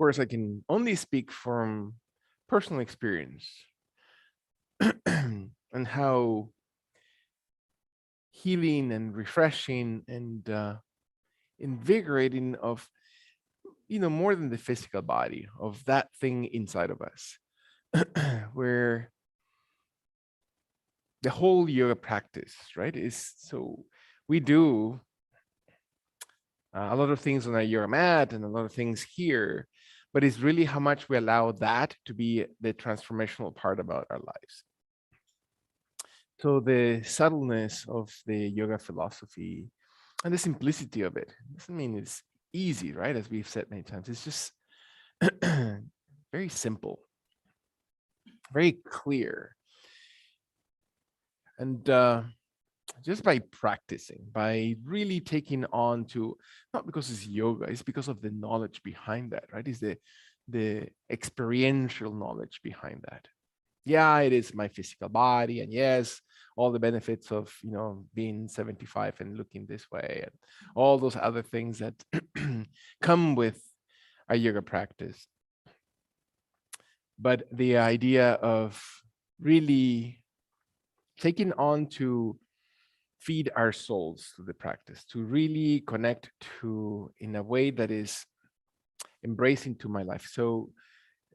course, I can only speak from personal experience and how healing and refreshing and invigorating of, more than the physical body, of that thing inside of us, where the whole yoga practice, right, is so we do a lot of things on a yoga mat and a lot of things here, but it's really how much we allow that to be the transformational part about our lives. So the subtleness of the yoga philosophy and the simplicity of it doesn't mean it's easy, right? As we've said many times, it's just very simple, very clear. And just by practicing, by really taking on to, not because it's yoga, it's because of the knowledge behind that, right? It's the experiential knowledge behind that. Yeah, it is my physical body, and yes, all the benefits of being 75 and looking this way, and all those other things that come with a yoga practice. But the idea of really taking on to feed our souls to the practice, to really connect to in a way that is embracing to my life. So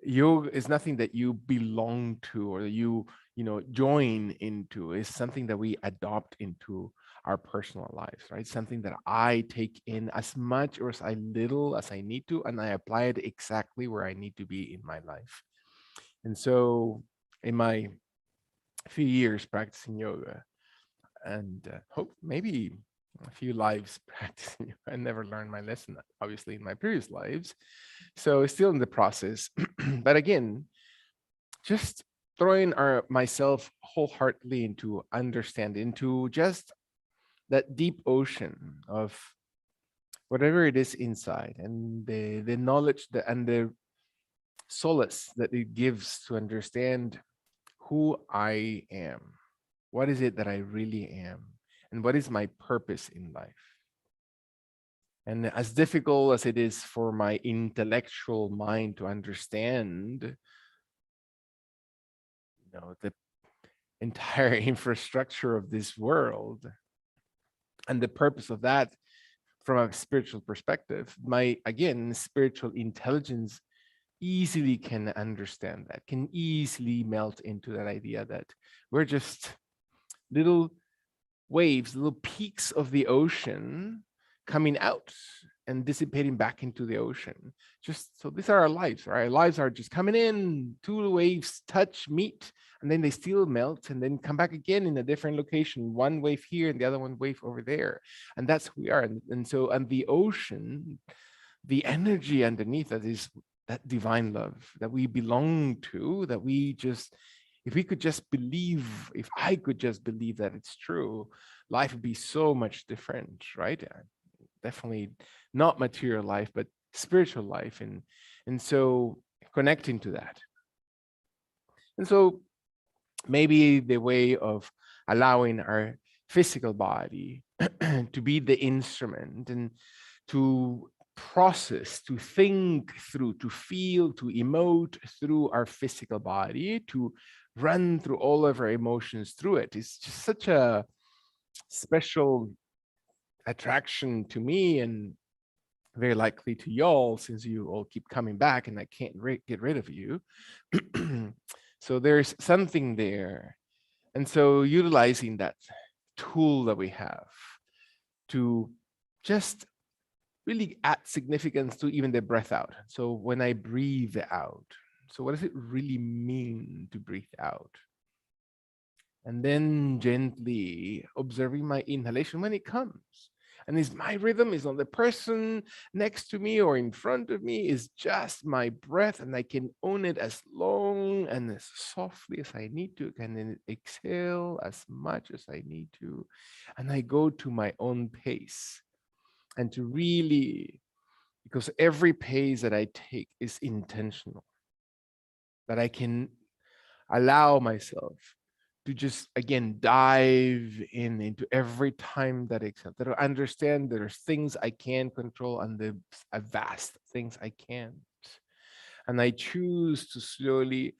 yoga is nothing that you belong to or you join into. Is something that we adopt into our personal lives, right? Something that I take in as much or as I little as I need to, and I apply it exactly where I need to be in my life. And so in my few years practicing yoga, and hope maybe a few lives practicing, I never learned my lesson, obviously, in my previous lives. So still in the process. But again, just throwing myself wholeheartedly into understand, into just that deep ocean of whatever it is inside, and the knowledge and the solace that it gives to understand who I am. What is it that I really am? And what is my purpose in life? And as difficult as it is for my intellectual mind to understand, the entire infrastructure of this world and the purpose of that from a spiritual perspective, my, again, spiritual intelligence easily can understand that, can easily melt into that idea that we're just little waves, little peaks of the ocean coming out and dissipating back into the ocean. Just so these are our lives, right? Our lives are just coming in, two waves touch, meet, and then they still melt and then come back again in a different location, one wave here and the other one wave over there. And that's who we are. And the ocean, the energy underneath that is that divine love that we belong to, that we just, if we could just believe, if I could just believe that it's true, life would be so much different, right? Definitely not material life, but spiritual life. And so connecting to that. And so maybe the way of allowing our physical body to be the instrument and to process, to think through, to feel, to emote through our physical body, to run through all of our emotions through it. It's just such a special attraction to me, and very likely to y'all, since you all keep coming back and I can't get rid of you. So there's something there. And so utilizing that tool that we have to just really add significance to even the breath out. So when I breathe out, so what does it really mean to breathe out? And then gently observing my inhalation when it comes. And is my rhythm is on the person next to me or in front of me, is just my breath, and I can own it as long and as softly as I need to, and then exhale as much as I need to. And I go to my own pace. And to really, because every pace that I take is intentional, that I can allow myself to just, again, dive into every time that I accept, that I understand there's things I can control and the vast things I can't. And I choose to slowly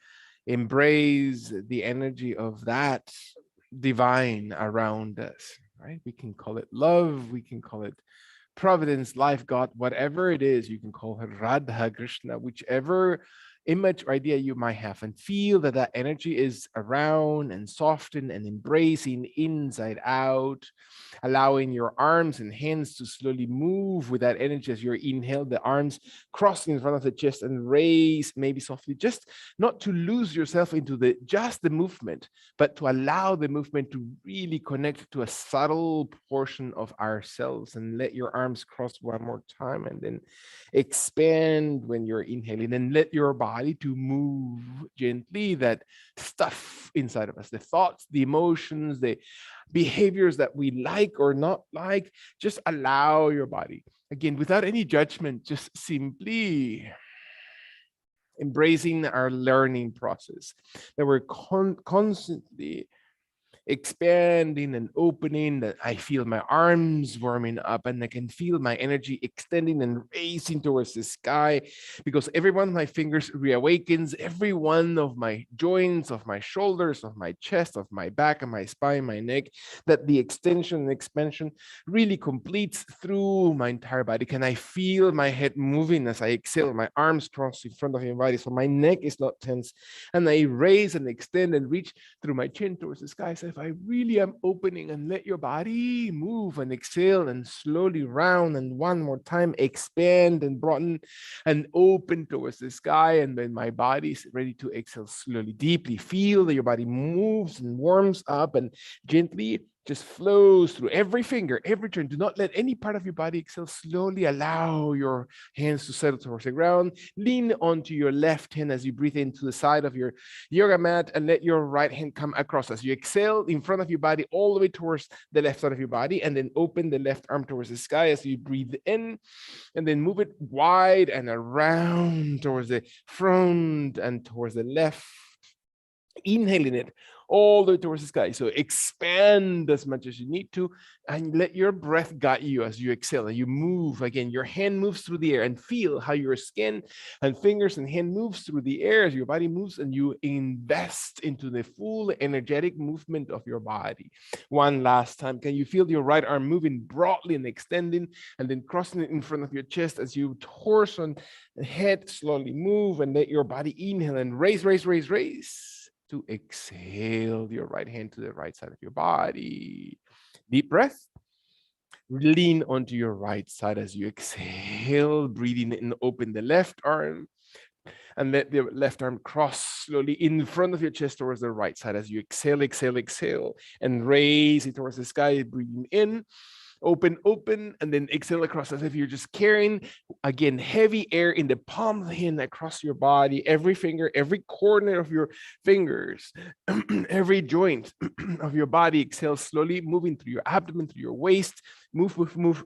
embrace the energy of that divine around us, right? We can call it love, we can call it providence, life, God, whatever it is. You can call her Radha, Krishna, whichever image or idea you might have, and feel that that energy is around and softened and embracing inside out, allowing your arms and hands to slowly move with that energy as you inhale, the arms crossing in front of the chest and raise maybe softly, just not to lose yourself into the just the movement, but to allow the movement to really connect to a subtle portion of ourselves. And let your arms cross one more time, and then expand when you're inhaling, and let your body to move gently that stuff inside of us, the thoughts, the emotions, the behaviors that we like or not like. Just allow your body, again, without any judgment, just simply embracing our learning process, that we're constantly expanding and opening, that I feel my arms warming up, and I can feel my energy extending and raising towards the sky, because every one of my fingers reawakens every one of my joints, of my shoulders, of my chest, of my back, and my spine, my neck, that the extension and expansion really completes through my entire body. Can I feel my head moving as I exhale, my arms cross in front of my body so my neck is not tense, and I raise and extend and reach through my chin towards the sky. So if I really am opening, and let your body move and exhale and slowly round, and one more time expand and broaden and open towards the sky. And when my body is ready to exhale slowly, deeply, feel that your body moves and warms up and gently just flows through every finger, every joint. Do not let any part of your body exhale. Slowly allow your hands to settle towards the ground. Lean onto your left hand as you breathe into the side of your yoga mat, and let your right hand come across as you exhale in front of your body, all the way towards the left side of your body, and then open the left arm towards the sky as you breathe in, and then move it wide and around towards the front and towards the left, inhaling it all the way towards the sky. So expand as much as you need to, and let your breath guide you as you exhale and you move. Again, your hand moves through the air, and feel how your skin and fingers and hand moves through the air as your body moves, and you invest into the full energetic movement of your body. One last time, can you feel your right arm moving broadly and extending, and then crossing it in front of your chest as you torso and head slowly move, and let your body inhale and raise, to exhale your right hand to the right side of your body. Deep breath. Lean onto your right side as you exhale, breathing in, open the left arm, and let the left arm cross slowly in front of your chest towards the right side as you exhale, and raise it towards the sky, breathing in. Open, and then exhale across as if you're just carrying, again, heavy air in the palm of the hand across your body, every finger, every corner of your fingers, every joint of your body. Exhale slowly, moving through your abdomen, through your waist. Move.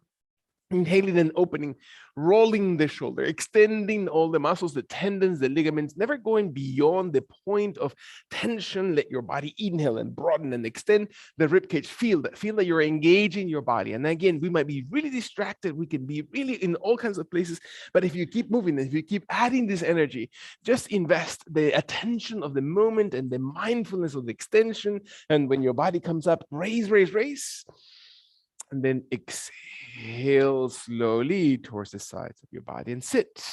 Inhaling and opening, rolling the shoulder, extending all the muscles, the tendons, the ligaments, never going beyond the point of tension. Let your body inhale and broaden and extend the ribcage. Feel that you're engaging your body. And again, we might be really distracted. We can be really in all kinds of places. But if you keep moving, if you keep adding this energy, just invest the attention of the moment and the mindfulness of the extension. And when your body comes up, raise. And then exhale slowly towards the sides of your body, and sit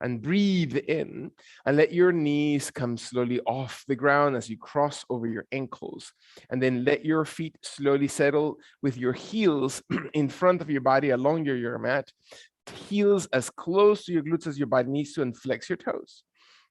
and breathe in, and let your knees come slowly off the ground as you cross over your ankles. And then let your feet slowly settle with your heels in front of your body along your yoga mat, heels as close to your glutes as your body needs to, and flex your toes.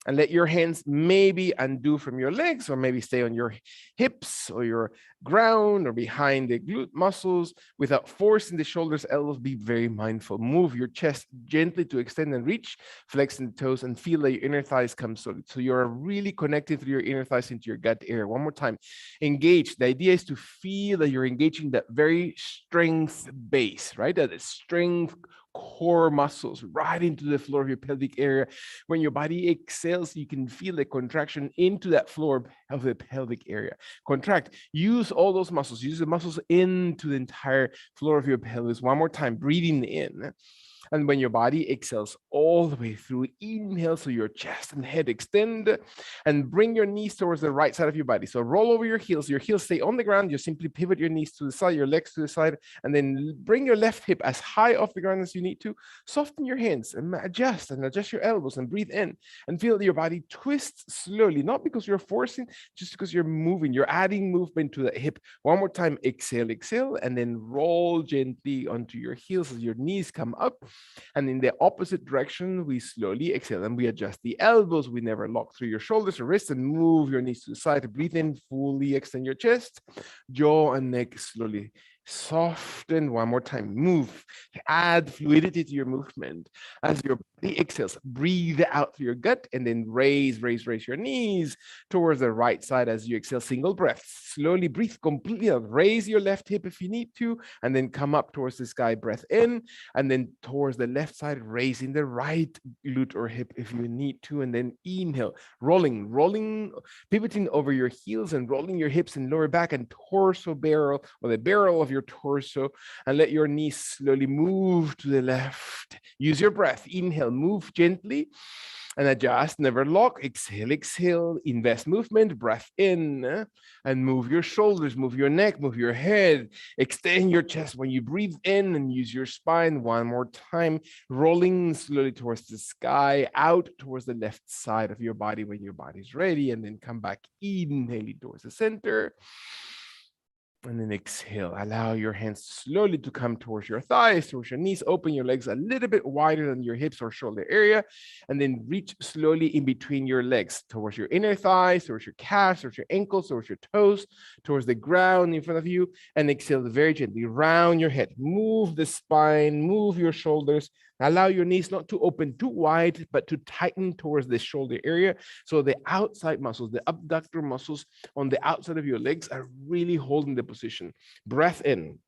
And let your hands maybe undo from your legs, or maybe stay on your hips or your ground or behind the glute muscles without forcing the shoulders, elbows. Be very mindful. Move your chest gently to extend and reach, flexing the toes, and feel that your inner thighs come slowly. So you're really connected through your inner thighs into your gut area. One more time. Engage. The idea is to feel that you're engaging that very strength base, right? That strength core muscles right into the floor of your pelvic area. When your body exhales, you can feel the contraction into that floor of the pelvic area. Contract. Use all those muscles. Use the muscles into the entire floor of your pelvis. One more time. Breathing in. And when your body exhales all the way through, inhale so your chest and head extend, and bring your knees towards the right side of your body. So roll over your heels. Your heels stay on the ground. You simply pivot your knees to the side, your legs to the side, and then bring your left hip as high off the ground as you need to. Soften your hands and adjust your elbows and breathe in and feel your body twist slowly, not because you're forcing, just because you're moving. You're adding movement to the hip. One more time, exhale, exhale, and then roll gently onto your heels as your knees come up. And in the opposite direction, we slowly exhale and we adjust the elbows. We never lock through your shoulders or wrists, and move your knees to the side. Breathe in, fully extend your chest, jaw and neck slowly soften. One more time, move, add fluidity to your movement. As your body exhales, breathe out through your gut, and then raise your knees towards the right side as you exhale. Single breath, slowly breathe completely out. Raise your left hip if you need to, and then come up towards the sky. Breath in, and then towards the left side, raising the right glute or hip if you need to, and then inhale, rolling, pivoting over your heels and rolling your hips and lower back and torso barrel, or the barrel of your torso, and let your knees slowly move to the left. Use your breath. Inhale, move gently and adjust, never lock. Exhale, exhale, invest movement, breath in, and move your shoulders, move your neck, move your head, extend your chest when you breathe in, and use your spine. One more time, rolling slowly towards the sky, out towards the left side of your body when your body's ready, and then come back, inhaling towards the center. And then exhale. Allow your hands slowly to come towards your thighs, towards your knees. Open your legs a little bit wider than your hips or shoulder area. And then reach slowly in between your legs, towards your inner thighs, towards your calves, towards your ankles, towards your toes, towards the ground in front of you. And exhale very gently. Round your head. Move the spine, move your shoulders. Allow your knees not to open too wide, but to tighten towards the shoulder area. So the outside muscles, the abductor muscles on the outside of your legs are really holding the position. Breath in.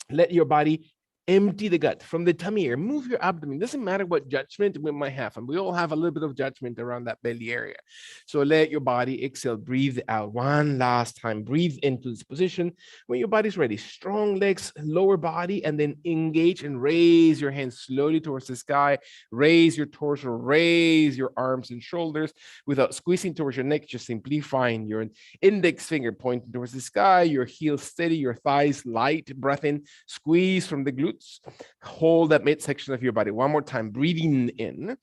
Let your body empty the gut from the tummy area. Move your abdomen. Doesn't matter what judgment we might have. And we all have a little bit of judgment around that belly area. So let your body exhale. Breathe out. One last time. Breathe into this position. When your body's ready, strong legs, lower body, and then engage and raise your hands slowly towards the sky. Raise your torso, raise your arms and shoulders without squeezing towards your neck. Just simply find your index finger pointing towards the sky, your heels steady, your thighs light. Breath in, squeeze from the glutes. Hold that midsection of your body. One more time, breathing in.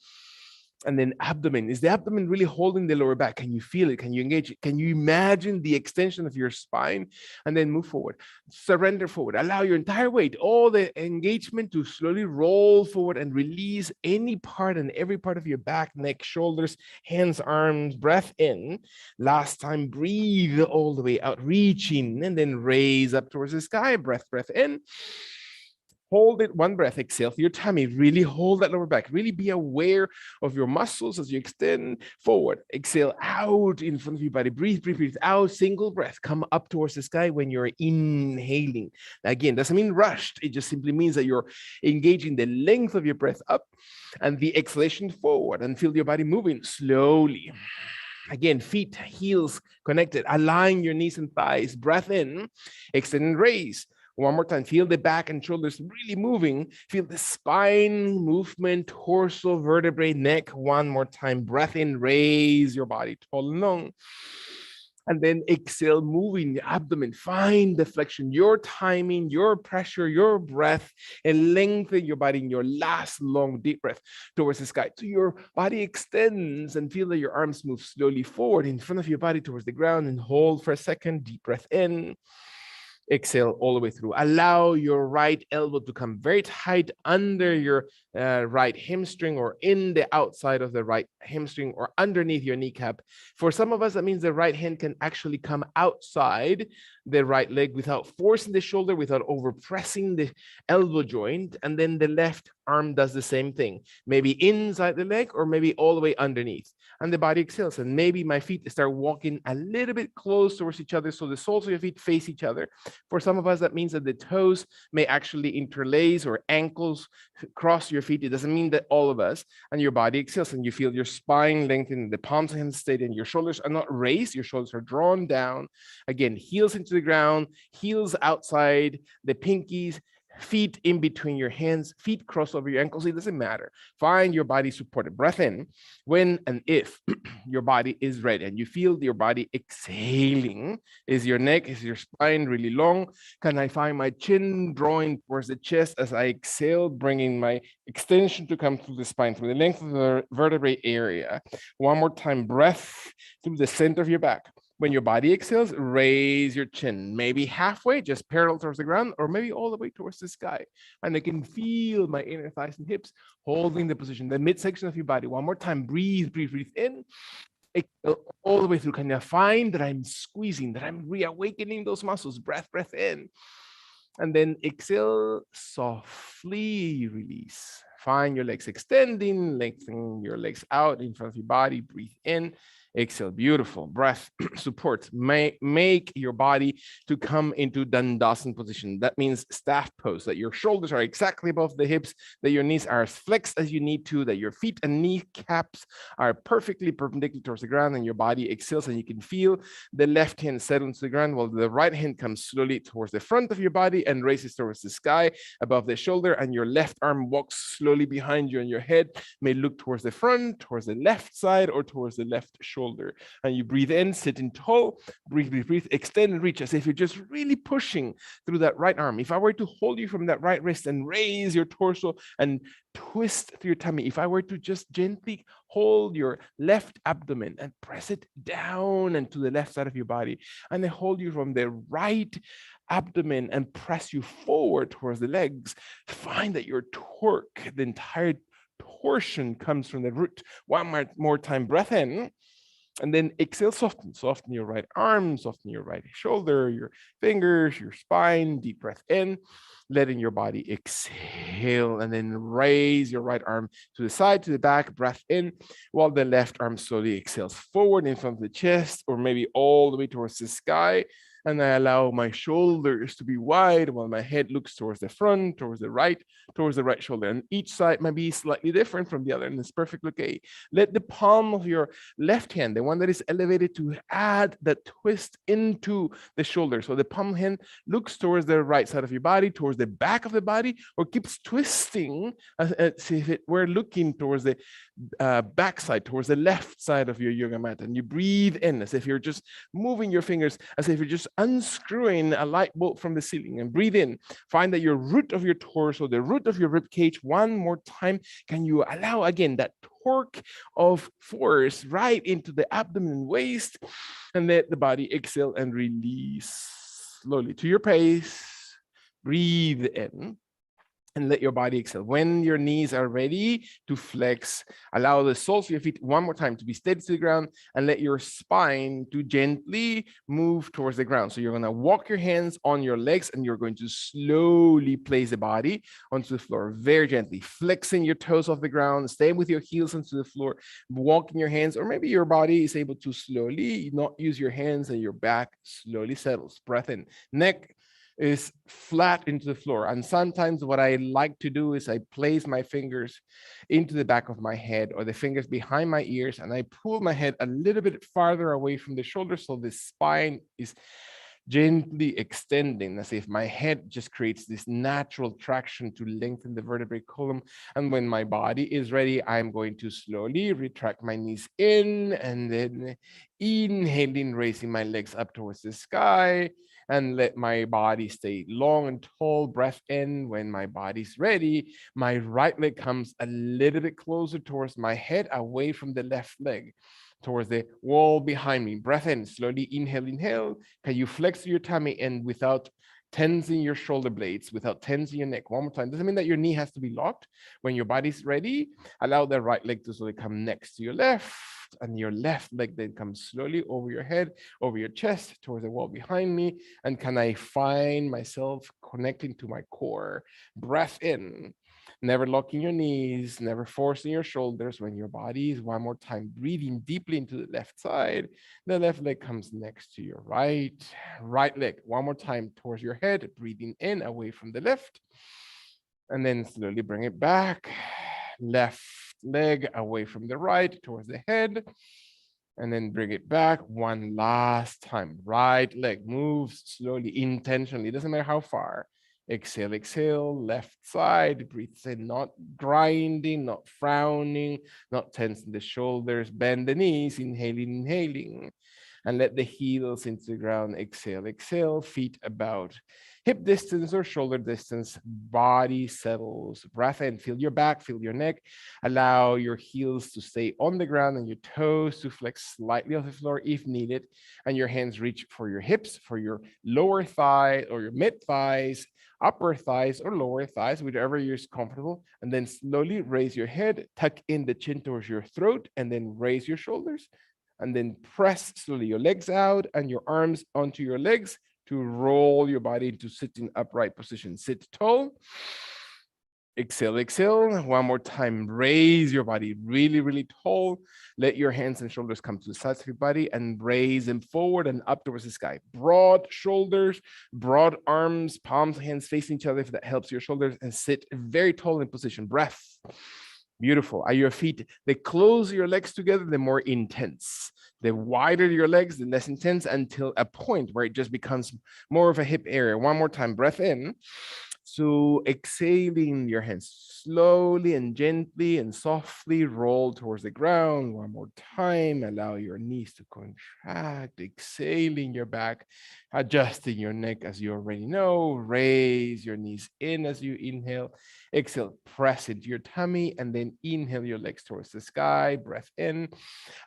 And then abdomen. Is the abdomen really holding the lower back? Can you feel it? Can you engage it? Can you imagine the extension of your spine? And then move forward. Surrender forward. Allow your entire weight, all the engagement, to slowly roll forward and release any part and every part of your back, neck, shoulders, hands, arms. Breath in. Last time, breathe all the way out, reaching, and then raise up towards the sky. Breath in. Hold it, one breath, exhale through your tummy. Really hold that lower back. Really be aware of your muscles as you extend forward. Exhale out in front of your body. Breathe out. Single breath. Come up towards the sky when you're inhaling. Again, doesn't mean rushed. It just simply means that you're engaging the length of your breath up and the exhalation forward, and feel your body moving slowly. Again, feet, heels connected. Align your knees and thighs. Breath in, extend and raise. One more time, feel the back and shoulders really moving. Feel the spine movement, torso, vertebrae, neck. One more time, breath in, raise your body tall and long. And then exhale, moving the abdomen. Find the flexion, your timing, your pressure, your breath, and lengthen your body in your last long deep breath towards the sky. So your body extends, and feel that your arms move slowly forward in front of your body towards the ground, and hold for a second. Deep breath in. Exhale all the way through. Allow your right elbow to come very tight under your right hamstring, or in the outside of the right hamstring, or underneath your kneecap. For some of us, that means the right hand can actually come outside the right leg without forcing the shoulder, without overpressing the elbow joint. And then the left arm does the same thing, maybe inside the leg or maybe all the way underneath. And the body exhales. And maybe my feet start walking a little bit close towards each other, so the soles of your feet face each other. For some of us, that means that the toes may actually interlace, or ankles cross your feet. It doesn't mean that all of us. And your body exhales, and you feel your spine lengthen, the palms of hands steady, and your shoulders are not raised. Your shoulders are drawn down. Again, heels into the ground, heels outside, the pinkies feet in between your hands, feet cross over your ankles. It doesn't matter. Find your body supported. Breath in when and if your body is ready and you feel your body exhaling. Is your neck, is your spine really long? Can I find my chin drawing towards the chest as I exhale, bringing my extension to come through the spine, through the length of the vertebrae area? One more time, breath through the center of your back. When your body exhales, raise your chin, maybe halfway, just parallel towards the ground, or maybe all the way towards the sky. And I can feel my inner thighs and hips holding the position, the midsection of your body. One more time, breathe, breathe, breathe in. Exhale all the way through. Can you find that I'm squeezing, that I'm reawakening those muscles? Breath, breath in. And then exhale, softly release. Find your legs extending, lengthening your legs out in front of your body. Breathe in. Exhale, beautiful breath support. Make your body to come into Dandasana position. That means staff pose, that your shoulders are exactly above the hips, that your knees are as flexed as you need to, that your feet and kneecaps are perfectly perpendicular towards the ground, and your body exhales, and you can feel the left hand settle into the ground while the right hand comes slowly towards the front of your body and raises towards the sky above the shoulder, and your left arm walks slowly behind you, and your head may look towards the front, towards the left side, or towards the left shoulder. And you breathe in, sitting tall, breathe, breathe, breathe, extend and reach as if you're just really pushing through that right arm. If I were to hold you from that right wrist and raise your torso and twist through your tummy, if I were to just gently hold your left abdomen and press it down and to the left side of your body, and then hold you from the right abdomen and press you forward towards the legs, find that your torque, the entire torsion comes from the root. One more time, breath in. And then exhale, soften your right arm, soften your right shoulder, your fingers, your spine, deep breath in, letting your body exhale, and then raise your right arm to the side, to the back, breath in, while the left arm slowly exhales forward in front of the chest, or maybe all the way towards the sky. And I allow my shoulders to be wide while my head looks towards the front, towards the right shoulder. And each side might be slightly different from the other, and it's perfectly okay. Let the palm of your left hand, the one that is elevated, to add that twist into the shoulder. So the palm hand looks towards the right side of your body, towards the back of the body, or keeps twisting as if it were looking towards the backside, towards the left side of your yoga mat. And you breathe in as if you're just moving your fingers, as if you're just unscrewing a light bulb from the ceiling, and breathe in. Find that your root of your torso, the root of your rib cage, one more time. Can you allow again that torque of force right into the abdomen and waist, and let the body exhale and release slowly to your pace. Breathe in. And let your body exhale. When your knees are ready to flex, allow the soles of your feet one more time to be steady to the ground, and let your spine to gently move towards the ground. So you're going to walk your hands on your legs, and you're going to slowly place the body onto the floor, very gently, flexing your toes off the ground, staying with your heels onto the floor, walking your hands, or maybe your body is able to slowly not use your hands, and your back slowly settles. Breath in. Neck is flat into the floor. And sometimes what I like to do is I place my fingers into the back of my head, or the fingers behind my ears, and I pull my head a little bit farther away from the shoulder, so the spine is gently extending, as if my head just creates this natural traction to lengthen the vertebrae column. And when my body is ready, I'm going to slowly retract my knees in, and then inhaling, raising my legs up towards the sky, and let my body stay long and tall. Breath in. When my body's ready, my right leg comes a little bit closer towards my head, away from the left leg, towards the wall behind me. Breath in. Slowly inhale, inhale. Can you flex your tummy, and without tensing your shoulder blades, without tensing your neck? One more time. Doesn't mean that your knee has to be locked. When your body's ready, allow the right leg to slowly come next to your left, and your left leg then comes slowly over your head, over your chest, towards the wall behind me. And can I find myself connecting to my core? Breath in. Never locking your knees, never forcing your shoulders. When your body is, one more time, breathing deeply into the left side, the left leg comes next to your right leg. One more time towards your head, breathing in, away from the left. And then slowly bring it back. Left leg away from the right, towards the head. And then bring it back one last time. Right leg moves slowly, intentionally. It doesn't matter how far. Exhale, exhale, left side, breathe in, not grinding, not frowning, not tensing the shoulders, bend the knees, inhaling, inhaling, and let the heels into the ground. Exhale, exhale, feet about hip distance or shoulder distance, body settles. Breath in, feel your back, feel your neck. Allow your heels to stay on the ground and your toes to flex slightly off the floor if needed. And your hands reach for your hips, for your lower thigh or your mid thighs, upper thighs or lower thighs, whichever you're comfortable. And then slowly raise your head, tuck in the chin towards your throat, and then raise your shoulders. And then press slowly your legs out and your arms onto your legs to roll your body into sitting upright position. Sit tall. Exhale, exhale. One more time. Raise your body really, really tall. Let your hands and shoulders come to the sides of your body and raise them forward and up towards the sky. Broad shoulders, broad arms, palms, hands facing each other if that helps your shoulders, and sit very tall in position. Breath. Beautiful. Are your feet, the closer your legs together, the more intense. The wider your legs, the less intense, until a point where it just becomes more of a hip area. One more time, breath in. So exhaling your hands slowly and gently and softly roll towards the ground. One more time. Allow your knees to contract. Exhaling your back, adjusting your neck as you already know. Raise your knees in as you inhale. Exhale, press into your tummy, and then inhale your legs towards the sky. Breath in.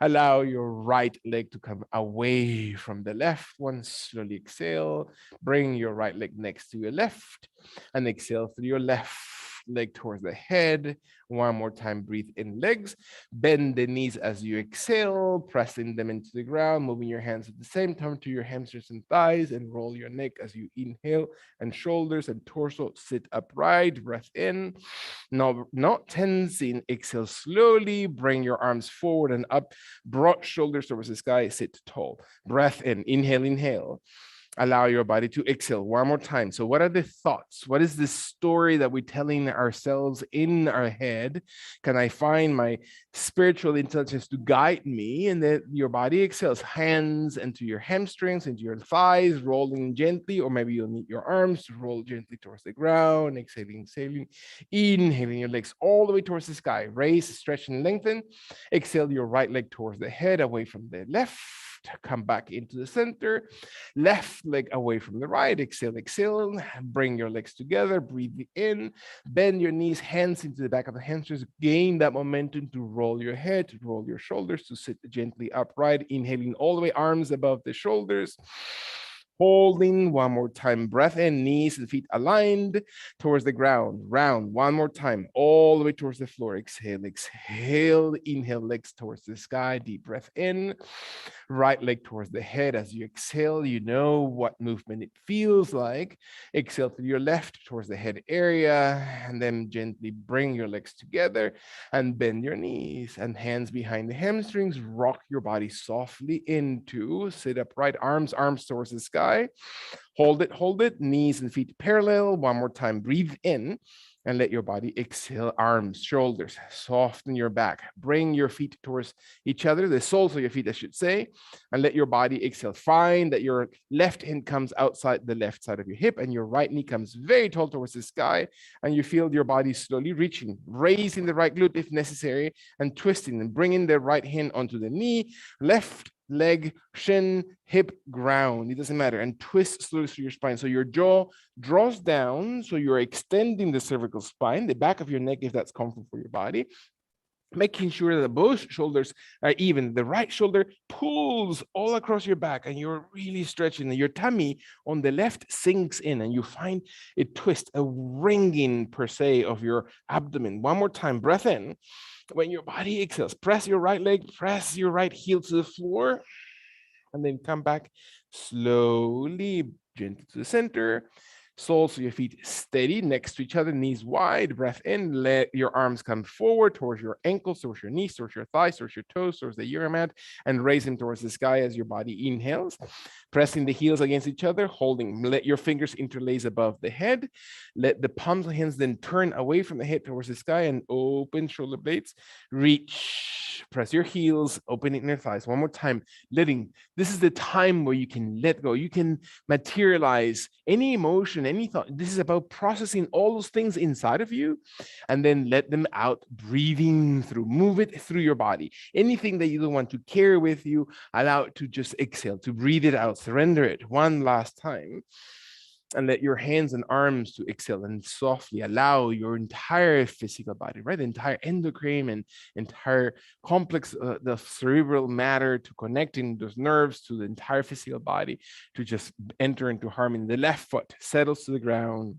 Allow your right leg to come away from the left one. Slowly exhale. Bring your right leg next to your left, and exhale through your left leg towards the head. One more time, breathe in legs. Bend the knees as you exhale, pressing them into the ground, moving your hands at the same time to your hamstrings and thighs, and roll your neck as you inhale, and shoulders and torso sit upright. Breath in. Now, not tensing. Exhale slowly. Bring your arms forward and up. Broad shoulders towards the sky. Sit tall. Breath in. Inhale, inhale. Allow your body to exhale one more time. So what are the thoughts? What is the story that we're telling ourselves in our head? Can I find my spiritual intelligence to guide me? And then your body exhales, hands into your hamstrings, into your thighs, rolling gently, or maybe you'll need your arms to roll gently towards the ground, exhaling, exhaling, inhaling your legs all the way towards the sky. Raise, stretch, and lengthen. Exhale your right leg towards the head, away from the left. Come back into the center. Left leg away from the right. Exhale, exhale. Bring your legs together. Breathe in. Bend your knees, hands into the back of the hamstrings. Gain that momentum to roll your head, to roll your shoulders, to sit gently upright. Inhaling all the way, arms above the shoulders. Holding one more time, breath in, knees and feet aligned towards the ground. Round one more time, all the way towards the floor. Exhale, exhale, inhale, legs towards the sky. Deep breath in, right leg towards the head. As you exhale, you know what movement it feels like. Exhale through your left towards the head area, and then gently bring your legs together and bend your knees and hands behind the hamstrings. Rock your body softly into sit upright, arms towards the sky. Hold it, knees and feet parallel. One more time, breathe in and let your body exhale, arms, shoulders, soften your back. Bring your feet towards each other, the soles of your feet, I should say, and let your body exhale. Find that your left hand comes outside the left side of your hip and your right knee comes very tall towards the sky, and you feel your body slowly reaching, raising the right glute if necessary, and twisting and bringing the right hand onto the knee, left leg, shin, hip, ground. It doesn't matter. And twist slowly through your spine. So your jaw draws down. So you're extending the cervical spine, the back of your neck, if that's comfortable for your body. Making sure that both shoulders are even. The right shoulder pulls all across your back and you're really stretching. And your tummy on the left sinks in and you find a twist, a ringing per se of your abdomen. One more time, breath in. When your body exhales, press your right leg, press your right heel to the floor, and then come back slowly, gently to the center. Soles of your feet steady next to each other, knees wide, breath in, let your arms come forward towards your ankles, towards your knees, towards your thighs, towards your toes, towards the ear mat, and raise them towards the sky as your body inhales. Pressing the heels against each other, holding, let your fingers interlace above the head. Let the palms of the hands then turn away from the head towards the sky and open shoulder blades. Reach, press your heels, opening your thighs. One more time, letting, this is the time where you can let go. You can materialize any emotion, any thought. This is about processing all those things inside of you and then let them out, breathing through, move it through your body. Anything that you don't want to carry with you, allow it to just exhale, to breathe it out, surrender it one last time. And let your hands and arms to exhale and softly allow your entire physical body, right? The entire endocrine and entire complex, the cerebral matter to connecting those nerves to the entire physical body to just enter into harmony. The left foot settles to the ground,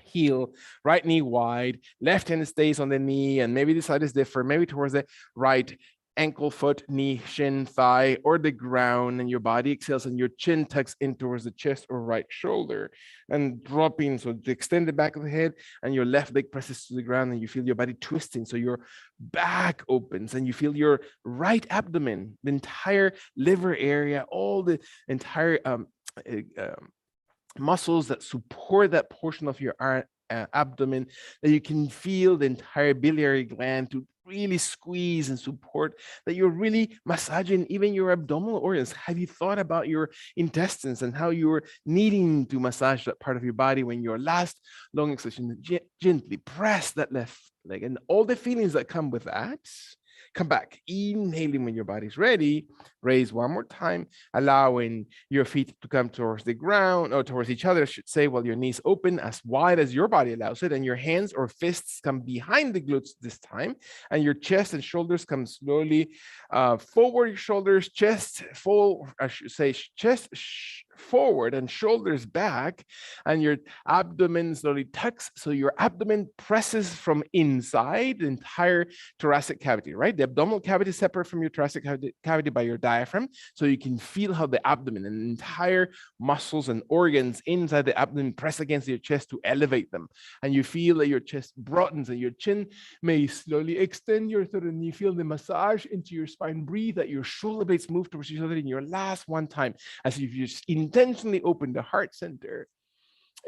heel, right knee wide, left hand stays on the knee, and maybe the side is different, maybe towards the right ankle, foot, knee, shin, thigh, or the ground, and your body exhales and your chin tucks in towards the chest or right shoulder and dropping. So to extend the back of the head and your left leg presses to the ground and you feel your body twisting. So your back opens and you feel your right abdomen, the entire liver area, all the entire muscles that support that portion of your abdomen, that you can feel the entire biliary gland to really squeeze and support, that you're really massaging even your abdominal organs. Have you thought about your intestines and how you're needing to massage that part of your body when your last long exertion? Gently press that left leg and all the feelings that come with that. Come back, inhaling when your body's ready. Raise one more time, allowing your feet to come towards the ground or towards each other, I should say, while your knees open as wide as your body allows it, and your hands or fists come behind the glutes this time, and your chest and shoulders come slowly forward. Your shoulders, chest forward, I should say, chest forward and shoulders back, and your abdomen slowly tucks. So your abdomen presses from inside the entire thoracic cavity, right? The abdominal cavity is separate from your thoracic cavity by your diaphragm. So you can feel how the abdomen and entire muscles and organs inside the abdomen press against your chest to elevate them. And you feel that your chest broadens and your chin may slowly extend your throat, and you feel the massage into your spine. Breathe that your shoulder blades move towards each other in your last one time, as if you just intentionally open the heart center.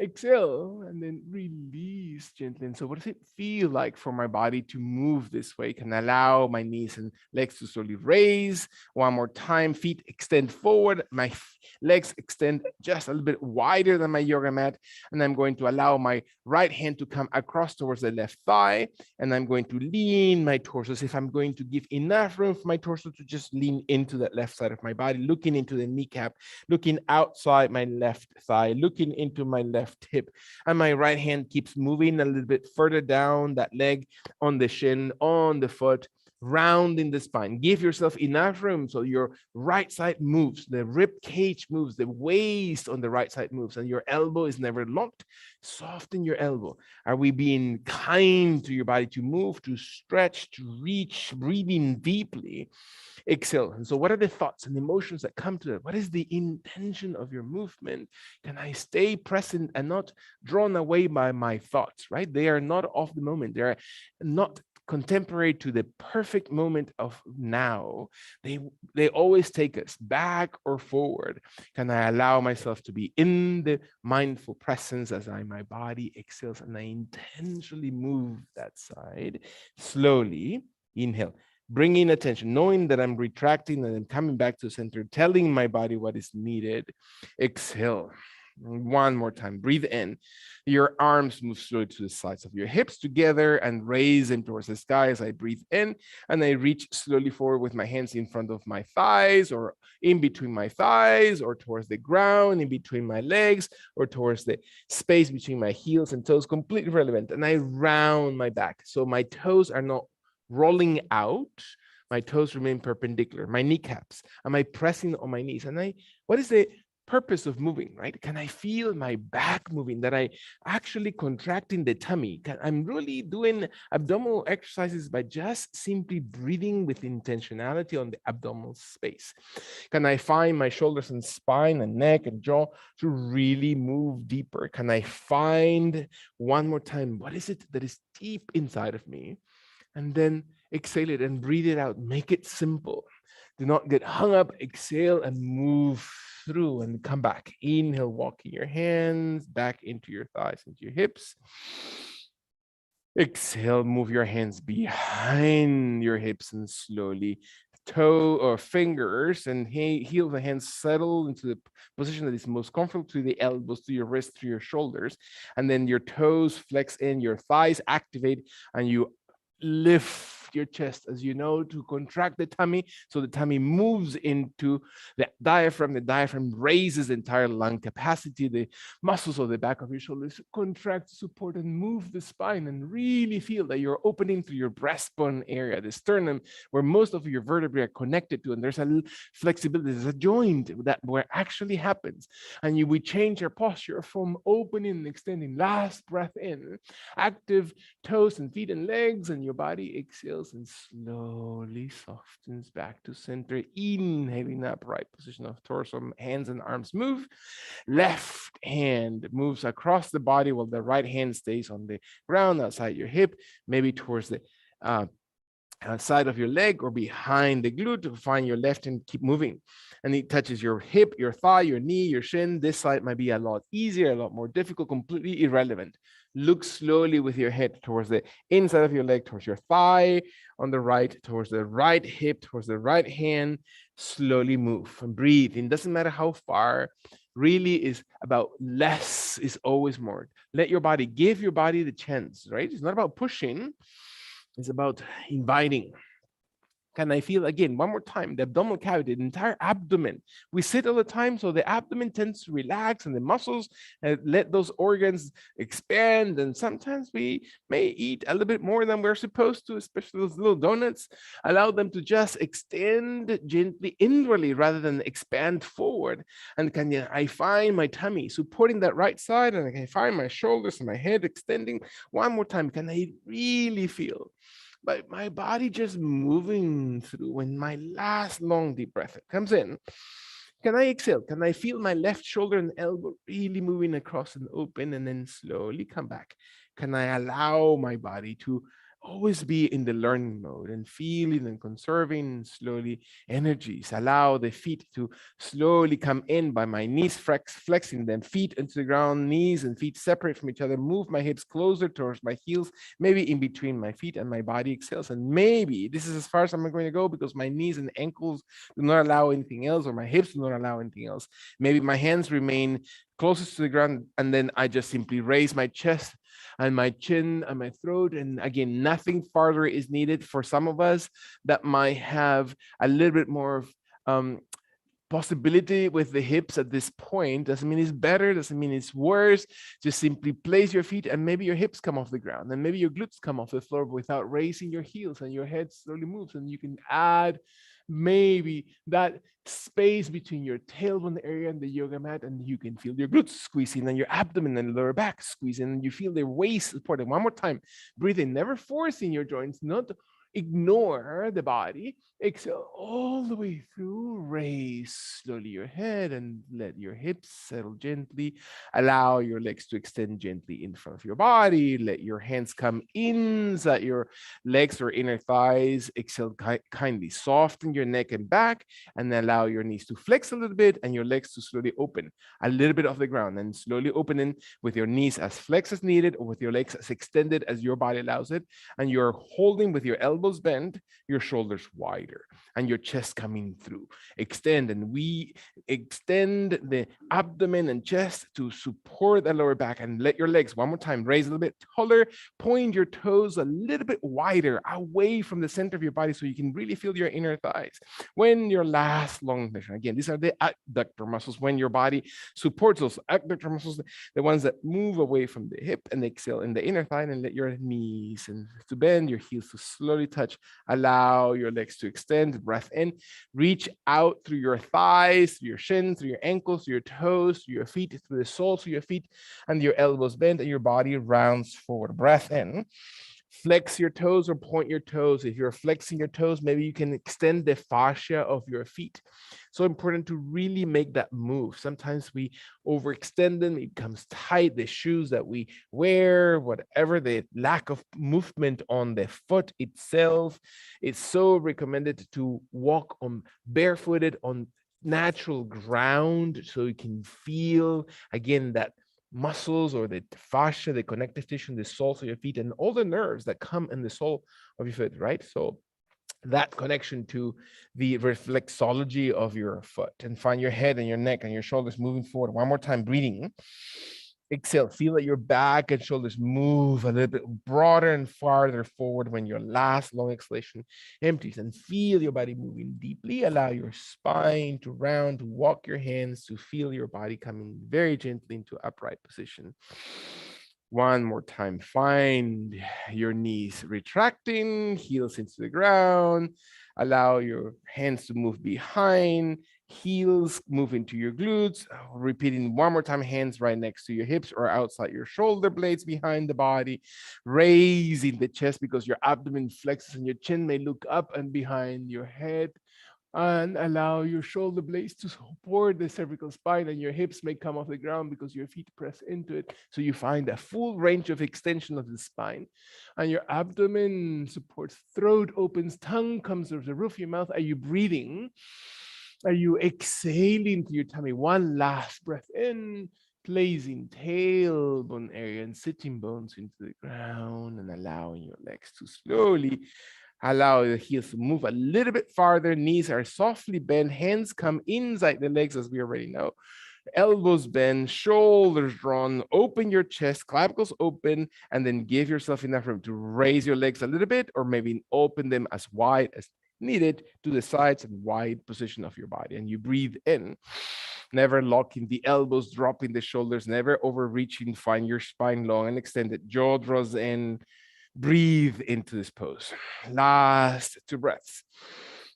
Exhale and then release gently. And so what does it feel like for my body to move this way? Can I allow my knees and legs to slowly raise? One more time, feet extend forward. My legs extend just a little bit wider than my yoga mat. And I'm going to allow my right hand to come across towards the left thigh. And I'm going to lean my torso as if I'm going to give enough room for my torso to just lean into that left side of my body, looking into the kneecap, looking outside my left thigh, looking into my left hip, and my right hand keeps moving a little bit further down that leg, on the shin, on the foot, rounding the spine. Give yourself enough room so your right side moves, the rib cage moves, the waist on the right side moves, and your elbow is never locked. Soften your elbow. Are we being kind to your body to move, to stretch, to reach, breathing deeply? Exhale. And so what are the thoughts and emotions that come to it? What is the intention of your movement? Can I stay present and not drawn away by my thoughts, right? They are not of the moment. They're not contemporary to the perfect moment of now. They always take us back or forward. Can I allow myself to be in the mindful presence as my body exhales and I intentionally move that side slowly? Inhale, bringing attention, knowing that I'm retracting and I'm coming back to the center, telling my body what is needed. Exhale. One more time. Breathe in. Your arms move slowly to the sides of your hips together and raise them towards the sky as I breathe in. And I reach slowly forward with my hands in front of my thighs or in between my thighs or towards the ground, in between my legs or towards the space between my heels and toes, completely relevant. And I round my back. So my toes are not rolling out. My toes remain perpendicular. My kneecaps. Am I pressing on my knees? And what is the purpose of moving, right? Can I feel my back moving, that I actually contracting the tummy? I'm really doing abdominal exercises by just simply breathing with intentionality on the abdominal space. Can I find my shoulders and spine and neck and jaw to really move deeper? Can I find one more time, what is it that is deep inside of me? And then exhale it and breathe it out. Make it simple. Do not get hung up. Exhale and move through and come back. Inhale, walking your hands back into your thighs, into your hips. Exhale, move your hands behind your hips and slowly toe or fingers and heel of the hands settle into the position that is most comfortable, to the elbows, to your wrists, to your shoulders. And then your toes flex in, your thighs activate, and you lift your chest, as you know, to contract the tummy. So the tummy moves into the diaphragm. The diaphragm raises the entire lung capacity. The muscles of the back of your shoulders contract, support, and move the spine, and really feel that you're opening through your breastbone area, the sternum, where most of your vertebrae are connected to. And there's a flexibility, there's a joint that where actually happens. And we change our posture from opening and extending. Last breath in, active toes and feet and legs, and your body exhales and slowly softens back to center. Inhaling upright position of torso, hands and arms move. Left hand moves across the body while the right hand stays on the ground outside your hip, maybe towards the side of your leg or behind the glute. To find your left hand, keep moving. And it touches your hip, your thigh, your knee, your shin. This side might be a lot easier, a lot more difficult, completely irrelevant. Look slowly with your head towards the inside of your leg, towards your thigh on the right, towards the right hip, towards the right hand. Slowly move and breathe. It doesn't matter how far. Really is about less is always more. Let your body, give your body the chance, right? It's not about pushing. It's about inviting. Can I feel again, one more time, the abdominal cavity, the entire abdomen. We sit all the time, so the abdomen tends to relax and the muscles let those organs expand. And sometimes we may eat a little bit more than we're supposed to, especially those little donuts. Allow them to just extend gently inwardly rather than expand forward. And I find my tummy supporting that right side, and I can find my shoulders and my head extending. One more time, can I really feel my body just moving through? When my last long deep breath comes in, can I exhale? Can I feel my left shoulder and elbow really moving across and open, and then slowly come back? Can I allow my body to always be in the learning mode and feeling and conserving slowly energies? Allow the feet to slowly come in by my knees, flexing them, feet into the ground, knees and feet separate from each other. Move my hips closer towards my heels, maybe in between my feet, and my body exhales. And maybe this is as far as I'm going to go because my knees and ankles do not allow anything else, or my hips do not allow anything else. Maybe my hands remain closest to the ground, and then I just simply raise my chest and my chin and my throat. And again, nothing farther is needed. For some of us that might have a little bit more possibility with the hips at this point, doesn't mean it's better, doesn't mean it's worse. Just simply place your feet, and maybe your hips come off the ground, and maybe your glutes come off the floor without raising your heels, and your head slowly moves. And you can add maybe that space between your tailbone area and the yoga mat, and you can feel your glutes squeezing and your abdomen and lower back squeezing, and you feel the waist supported. One more time, breathe in, never forcing your joints, not ignore the body. Exhale all the way through. Raise slowly your head and let your hips settle gently. Allow your legs to extend gently in front of your body. Let your hands come inside your legs or inner thighs. Exhale kindly. Soften your neck and back, and allow your knees to flex a little bit and your legs to slowly open a little bit off the ground, and slowly opening with your knees as flexed as needed, or with your legs as extended as your body allows it. And you're holding with your elbows bent, your shoulders wider, and your chest coming through. Extend, and we extend the abdomen and chest to support the lower back. And let your legs, one more time, raise a little bit taller. Point your toes a little bit wider away from the center of your body so you can really feel your inner thighs. When your last long mission, again, these are the adductor muscles. When your body supports those adductor muscles, the ones that move away from the hip, and exhale in the inner thigh, and let your knees and to bend, your heels to slowly touch. Allow your legs to extend. Breath in. Reach out through your thighs, through your shins, through your ankles, through your toes, through your feet, through the soles of your feet, and your elbows bend, and your body rounds forward. Breath in. Flex your toes or point your toes. If you're flexing your toes, maybe you can extend the fascia of your feet. So important to really make that move. Sometimes we overextend them, it becomes tight. The shoes that we wear, whatever, the lack of movement on the foot itself, it's so recommended to walk on barefooted on natural ground, so you can feel again that muscles or the fascia, the connective tissue, the soles of your feet, and all the nerves that come in the sole of your foot, right? So that connection to the reflexology of your foot, and find your head and your neck and your shoulders moving forward. One more time, breathing. Exhale, feel that your back and shoulders move a little bit broader and farther forward when your last long exhalation empties, and feel your body moving deeply. Allow your spine to round, to walk your hands, to feel your body coming very gently into upright position. One more time, find your knees retracting, heels into the ground. Allow your hands to move behind, heels move into your glutes. Repeating one more time, hands right next to your hips or outside your shoulder blades behind the body. Raising the chest because your abdomen flexes and your chin may look up and behind your head. And allow your shoulder blades to support the cervical spine, and your hips may come off the ground because your feet press into it. So you find a full range of extension of the spine, and your abdomen supports, throat opens, tongue comes to the roof of your mouth. Are you breathing? Are you exhaling to your tummy? One last breath in, placing tailbone area and sitting bones into the ground, and allowing your legs to slowly allow the heels to move a little bit farther. Knees are softly bent. Hands come inside the legs, as we already know. Elbows bend, shoulders drawn. Open your chest, clavicles open, and then give yourself enough room to raise your legs a little bit, or maybe open them as wide as needed to the sides and wide position of your body. And you breathe in, never locking the elbows, dropping the shoulders, never overreaching. Find your spine long and extended. Jaw draws in. Breathe into this pose. Last 2 breaths.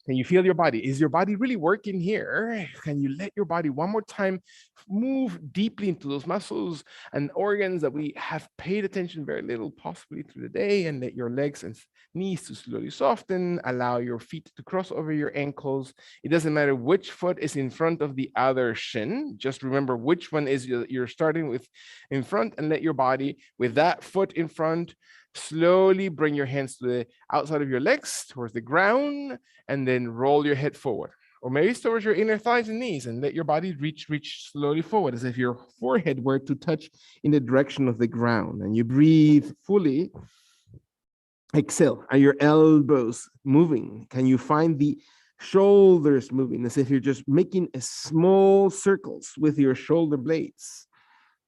Can you feel your body? Is your body really working here? Can you let your body one more time move deeply into those muscles and organs that we have paid attention very little, possibly through the day, and let your legs and knees to slowly soften. Allow your feet to cross over your ankles. It doesn't matter which foot is in front of the other shin. Just remember which one is you're starting with in front, and let your body with that foot in front slowly bring your hands to the outside of your legs towards the ground, and then roll your head forward, or maybe towards your inner thighs and knees, and let your body reach slowly forward as if your forehead were to touch in the direction of the ground. And you breathe fully. Exhale. Are your elbows moving? Can you find the shoulders moving as if you're just making a small circles with your shoulder blades?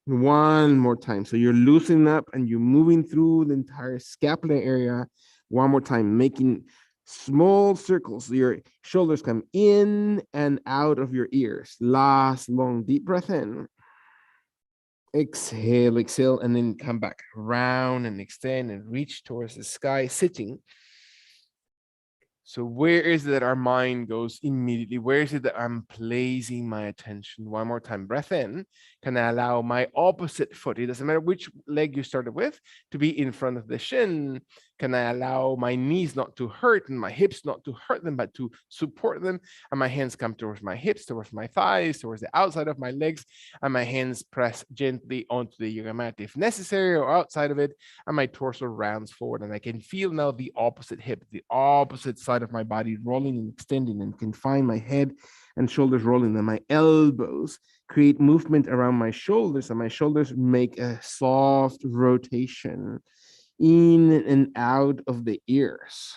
One more time. So you're loosening up and you're moving through the entire scapular area. One more time, making small circles. Your shoulders come in and out of your ears. Last long deep breath in. Exhale, exhale, and then come back round and extend and reach towards the sky, sitting. So where is it that our mind goes immediately? Where is it that I'm placing my attention? One more time, breath in. Can I allow my opposite foot, it doesn't matter which leg you started with, to be in front of the shin? Can I allow my knees not to hurt and my hips not to hurt them, but to support them? And my hands come towards my hips, towards my thighs, towards the outside of my legs, and my hands press gently onto the yoga mat if necessary, or outside of it, and my torso rounds forward. And I can feel now the opposite hip, the opposite side of my body rolling and extending, and can find my head and shoulders rolling, and my elbows create movement around my shoulders, and my shoulders make a soft rotation in and out of the ears,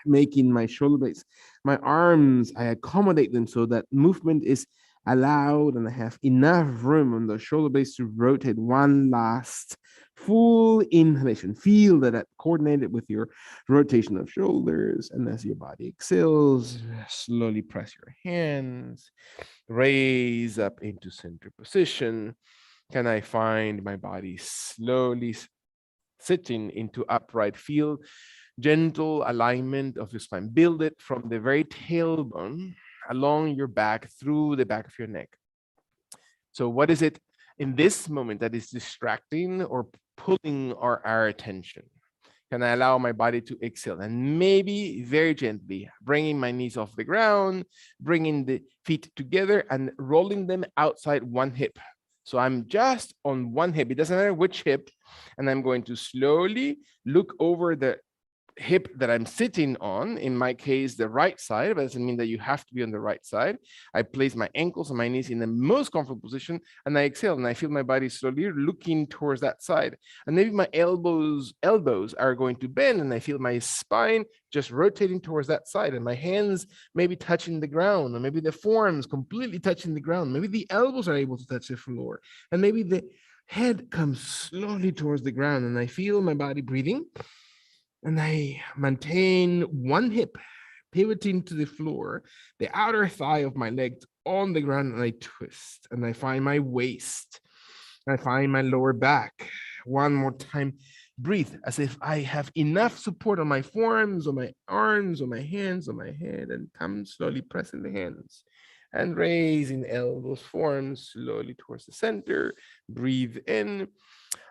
making my shoulder blades, my arms, I accommodate them so that movement is allowed, and I have enough room on the shoulder blades to rotate. One last full inhalation. Feel that coordinated with your rotation of shoulders. And as your body exhales, slowly press your hands, raise up into center position. Can I find my body slowly sitting into upright? Feel gentle alignment of your spine. Build it from the very tailbone along your back through the back of your neck. So what is it in this moment that is distracting or pulling our attention? Can I allow my body to exhale? And maybe very gently, bringing my knees off the ground, bringing the feet together and rolling them outside one hip. So I'm just on one hip. It doesn't matter which hip. And I'm going to slowly look over the hip that I'm sitting on, in my case, the right side, but it doesn't mean that you have to be on the right side. I place my ankles and my knees in the most comfortable position, and I exhale, and I feel my body slowly looking towards that side. And maybe my elbows are going to bend, and I feel my spine just rotating towards that side, and my hands maybe touching the ground, or maybe the forearms completely touching the ground. Maybe the elbows are able to touch the floor, and maybe the head comes slowly towards the ground, and I feel my body breathing. And I maintain one hip pivoting to the floor, the outer thigh of my leg on the ground, and I twist, and I find my waist. I find my lower back. One more time, breathe as if I have enough support on my forearms, on my arms, on my hands, on my head, and come slowly pressing the hands and raising elbows, forearms slowly towards the center. Breathe in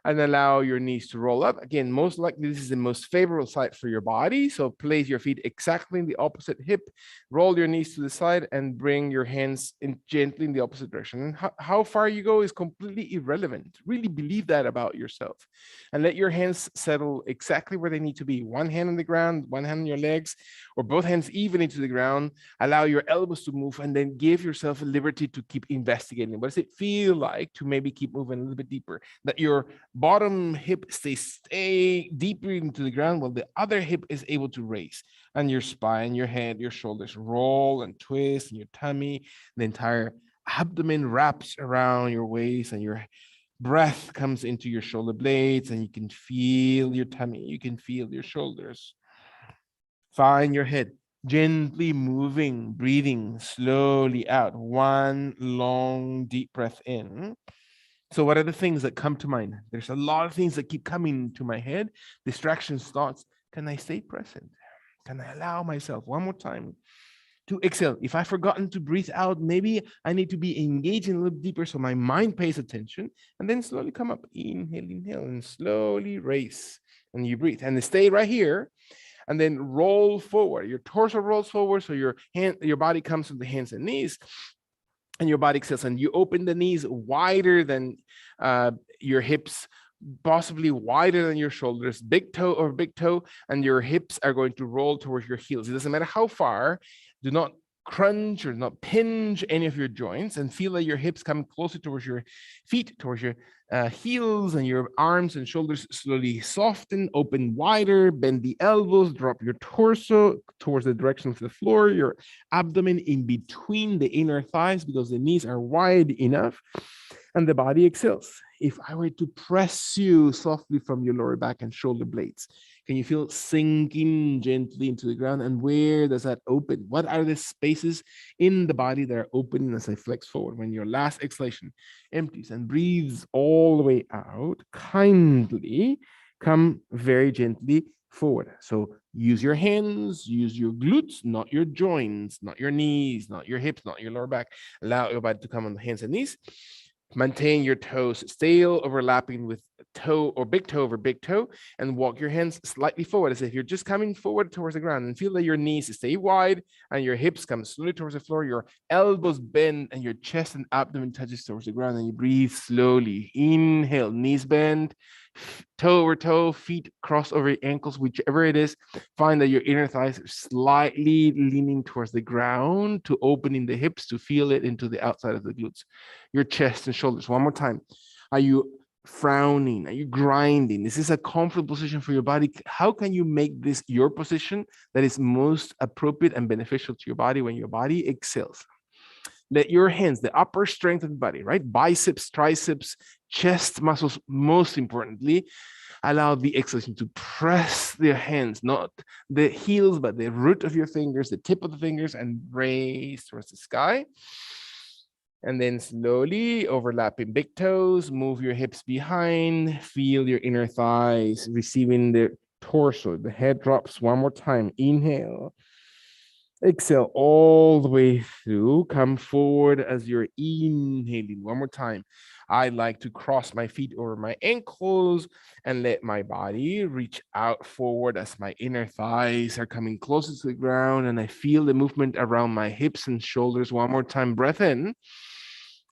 and allow your knees to roll up. Again, most likely this is the most favorable side for your body. So place your feet exactly in the opposite hip, roll your knees to the side, and bring your hands in gently in the opposite direction. And how far you go is completely irrelevant. Really believe that about yourself. And let your hands settle exactly where they need to be. One hand on the ground, one hand on your legs, or both hands even into the ground. Allow your elbows to move, and then give yourself a liberty to keep investigating. What does it feel like to maybe keep moving a little bit deeper? That your bottom hip stay deeper into the ground while the other hip is able to raise, and your spine, your head, your shoulders roll and twist, and your tummy, the entire abdomen wraps around your waist, and your breath comes into your shoulder blades, and you can feel your tummy, you can feel your shoulders. Find your head gently moving, breathing slowly out. One long deep breath in. So what are the things that come to mind? There's a lot of things that keep coming to my head. Distractions, thoughts. Can I stay present? Can I allow myself one more time to exhale? If I've forgotten to breathe out, maybe I need to be engaging a little deeper so my mind pays attention, and then slowly come up. Inhale, and slowly raise. And you breathe. And stay right here. And then roll forward. Your torso rolls forward, so your body comes to the hands and knees, and your body exhales, and you open the knees wider than your hips, possibly wider than your shoulders, big toe over big toe, and your hips are going to roll towards your heels. It doesn't matter how far. Do not crunch or not pinch any of your joints, and feel that your hips come closer towards your feet, towards your heels, and your arms and shoulders slowly soften, open wider, bend the elbows, drop your torso towards the direction of the floor, your abdomen in between the inner thighs because the knees are wide enough, and the body exhales. If I were to press you softly from your lower back and shoulder blades, can you feel sinking gently into the ground? And where does that open? What are the spaces in the body that are open as I flex forward? When your last exhalation empties and breathes all the way out, kindly come very gently forward. So use your hands, use your glutes, not your joints, not your knees, not your hips, not your lower back. Allow your body to come on the hands and knees. Maintain your toes still overlapping with toe or big toe over big toe, and walk your hands slightly forward as if you're just coming forward towards the ground, and feel that your knees stay wide and your hips come slowly towards the floor, your elbows bend, and your chest and abdomen touches towards the ground, and you breathe slowly. Inhale, knees bend, toe over toe, feet cross over your ankles, whichever it is. Find that your inner thighs are slightly leaning towards the ground to opening the hips to feel it into the outside of the glutes. Your chest and shoulders. One more time. Are you frowning? Are you grinding? This is a comfortable position for your body. How can you make this your position that is most appropriate and beneficial to your body when your body exhales? Let your hands, the upper strength of the body, right? Biceps, triceps, chest muscles, most importantly, allow the exhalation to press their hands, not the heels, but the root of your fingers, the tip of the fingers, and raise towards the sky. And then slowly overlapping big toes, move your hips behind, feel your inner thighs receiving the torso. The head drops one more time. Inhale. Exhale all the way through. Come forward as you're inhaling. One more time. I like to cross my feet over my ankles and let my body reach out forward as my inner thighs are coming closer to the ground, and I feel the movement around my hips and shoulders. One more time. Breath in.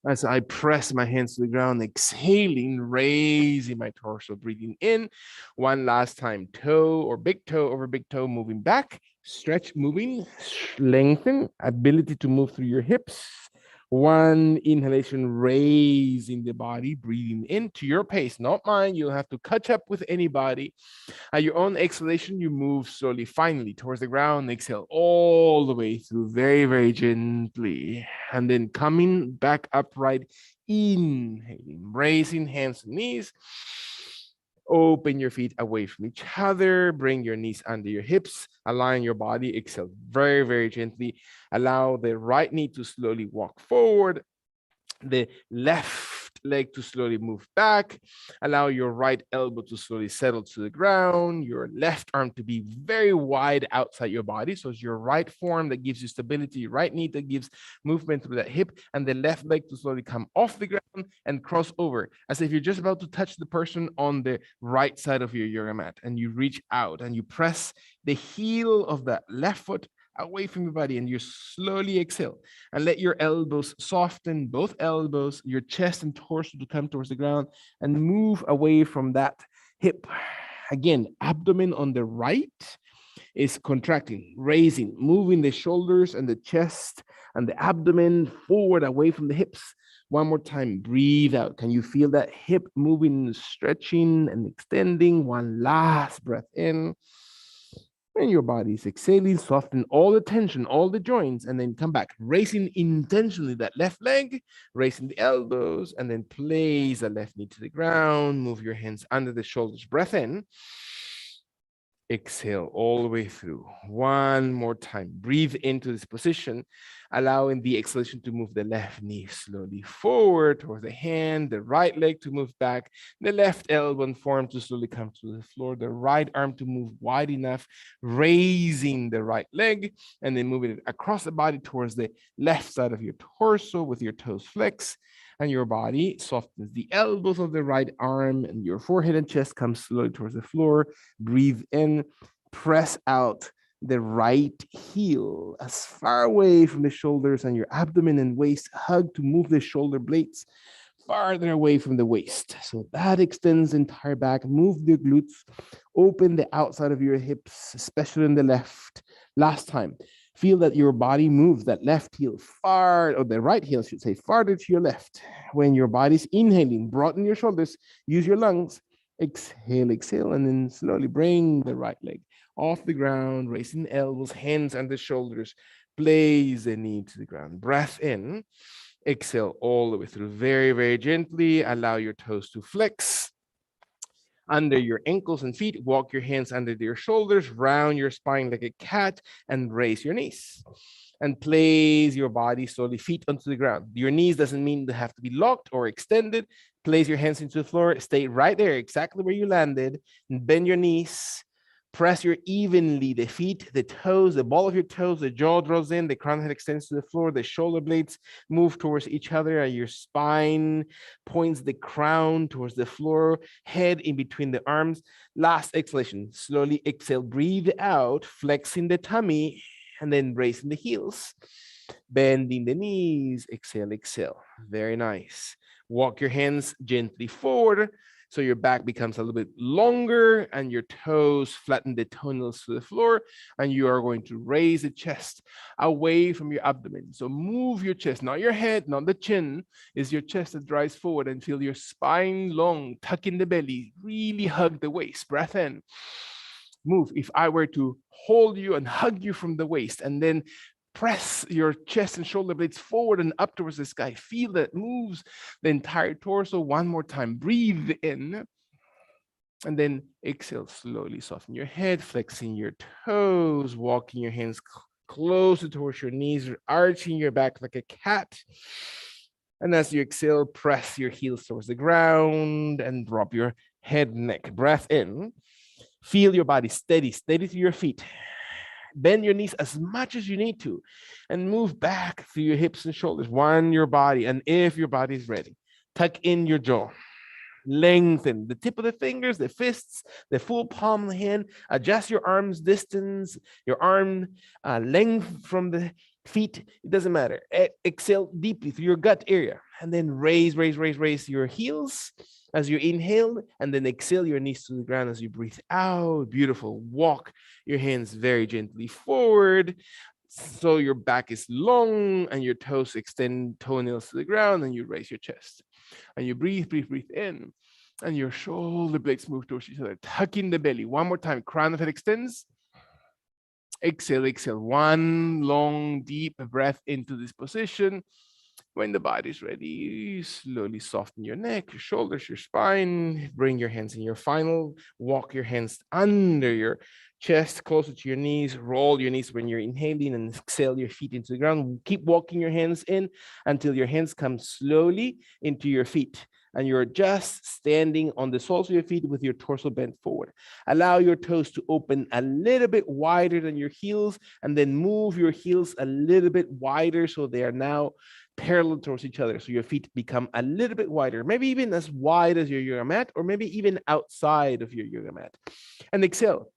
As I press my hands to the ground, exhaling, raising my torso, breathing in. One last time, toe or big toe over big toe, moving back, stretch, moving, lengthen, ability to move through your hips. One inhalation, raising the body, breathing into your pace, not mine. You don't have to catch up with anybody. At your own exhalation, you move slowly, finally towards the ground. Exhale all the way through, very, very gently. And then coming back upright, inhaling, raising hands and knees. Open your feet away from each other. Bring your knees under your hips. Align your body. Exhale very, very gently. Allow the right knee to slowly walk forward. The left leg to slowly move back. Allow your right elbow to slowly settle to the ground. Your left arm to be very wide outside your body. So it's your right form that gives you stability, your right knee that gives movement through that hip, and the left leg to slowly come off the ground and cross over as if you're just about to touch the person on the right side of your yoga mat. And you reach out and you press the heel of that left foot away from your body, and you slowly exhale and let your elbows soften, both elbows, your chest and torso to come towards the ground, and move away from that hip. Again, abdomen on the right is contracting, raising, moving the shoulders and the chest and the abdomen forward away from the hips. One more time, breathe out. Can you feel that hip moving, stretching and extending? One last breath in. And your body is exhaling, soften all the tension, all the joints, and then come back, raising intentionally that left leg, raising the elbows, and then place the left knee to the ground. Move your hands under the shoulders. Breath in. Exhale all the way through. One more time. Breathe into this position, allowing the exhalation to move the left knee slowly forward towards the hand, the right leg to move back, the left elbow and forearm to slowly come to the floor, the right arm to move wide enough, raising the right leg, and then moving it across the body towards the left side of your torso with your toes flexed. And your body softens the elbows of the right arm, and your forehead and chest come slowly towards the floor. Breathe in, press out the right heel as far away from the shoulders, and your abdomen and waist hug to move the shoulder blades farther away from the waist. So that extends the entire back. Move the glutes, open the outside of your hips, especially in the left. Last time. Feel that your body moves that left heel far, or the right heel, I should say, farther to your left. When your body's inhaling, broaden your shoulders, use your lungs, exhale, exhale, and then slowly bring the right leg off the ground, raising elbows, hands under shoulders, place the knee to the ground. Breath in, exhale all the way through, very, very gently. Allow your toes to flex under your ankles and feet. Walk your hands under your shoulders, round your spine like a cat, and raise your knees. And place your body slowly, feet onto the ground. Your knees doesn't mean they have to be locked or extended. Place your hands into the floor. Stay right there, exactly where you landed. And bend your knees. Press your evenly, the feet, the toes, the ball of your toes, the jaw draws in, the crown head extends to the floor, the shoulder blades move towards each other, and your spine points the crown towards the floor, head in between the arms. Last exhalation, slowly exhale, breathe out, flexing the tummy, and then raising the heels, bending the knees, exhale, exhale. Very nice. Walk your hands gently forward, so your back becomes a little bit longer and your toes flatten the toenails to the floor, and you are going to raise the chest away from your abdomen. So move your chest, not your head, not the chin, is your chest that drives forward, and feel your spine long, tuck in the belly, really hug the waist. Breath in. Move. If I were to hold you and hug you from the waist, and then press your chest and shoulder blades forward and up towards the sky. Feel that moves the entire torso. One more time. Breathe in. And then exhale slowly. Soften your head, flexing your toes, walking your hands closer towards your knees, arching your back like a cat. And as you exhale, press your heels towards the ground and drop your head and neck. Breath in. Feel your body steady, steady to your feet. Bend your knees as much as you need to, and move back through your hips and shoulders. Wind your body, and if your body is ready, tuck in your jaw. Lengthen the tip of the fingers, the fists, the full palm of the hand. Adjust your arm's distance, your arm length from the feet. It doesn't matter. Exhale deeply through your gut area, and then raise your heels as you inhale, and then exhale your knees to the ground as you breathe out. Beautiful. Walk your hands very gently forward, so your back is long and your toes extend, toenails to the ground, and you raise your chest. And you breathe in, and your shoulder blades move towards each other, tucking the belly. One more time, crown of head extends. Exhale. One long, deep breath into this position. When the body's ready, slowly soften your neck, your shoulders, your spine. Bring your hands in your final. Walk your hands under your chest, closer to your knees. Roll your knees when you're inhaling, and exhale your feet into the ground. Keep walking your hands in until your hands come slowly into your feet, and you're just standing on the soles of your feet with your torso bent forward. Allow your toes to open a little bit wider than your heels, and then move your heels a little bit wider so they are now parallel towards each other. So your feet become a little bit wider, maybe even as wide as your yoga mat, or maybe even outside of your yoga mat. And exhale.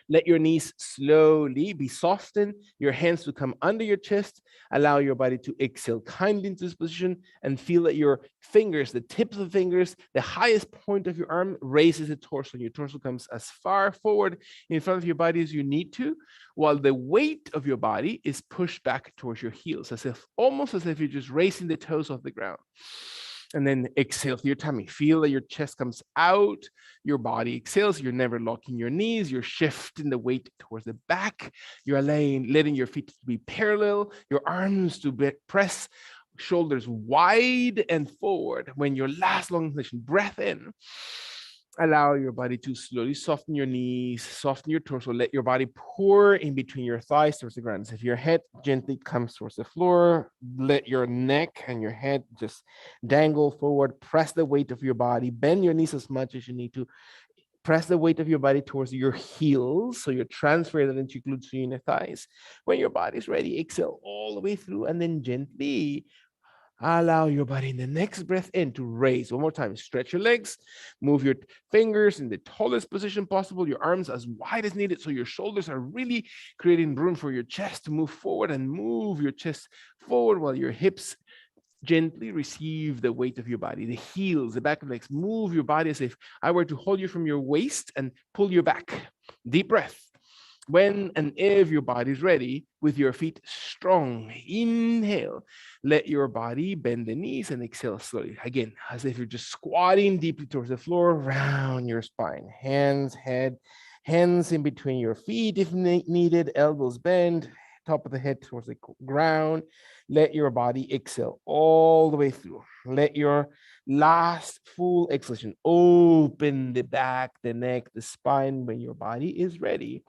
Let your knees slowly be softened, your hands to come under your chest. Allow your body to exhale kindly into this position, and feel that your fingers, the tips of the fingers, the highest point of your arm raises the torso. Your torso comes as far forward in front of your body as you need to, while the weight of your body is pushed back towards your heels, almost as if you're just raising the toes off the ground. And then exhale through your tummy. Feel that your chest comes out, your body exhales. You're never locking your knees. You're shifting the weight towards the back. You're letting your feet be parallel, your arms to press, shoulders wide and forward. When your last long inhalation, breath in. Allow your body to slowly soften your knees, soften your torso. Let your body pour in between your thighs towards the ground. So if your head gently comes towards the floor, let your neck and your head just dangle forward. Press the weight of your body. Bend your knees as much as you need to. Press the weight of your body towards your heels, so you're transferring that into your glutes and your thighs. When your body's ready, exhale all the way through, and then gently allow your body in the next breath in to raise. One more time. Stretch your legs, move your fingers in the tallest position possible, your arms as wide as needed, so your shoulders are really creating room for your chest to move forward, and move your chest forward while your hips gently receive the weight of your body. The heels, the back of the legs, move your body as if I were to hold you from your waist and pull you back. Deep breath. When and if your body's ready, with your feet strong, inhale. Let your body bend the knees and exhale slowly. Again, as if you're just squatting deeply towards the floor, round your spine. Hands in between your feet if needed, elbows bend, top of the head towards the ground. Let your body exhale all the way through. Let your last full exhalation open the back, the neck, the spine. When your body is ready,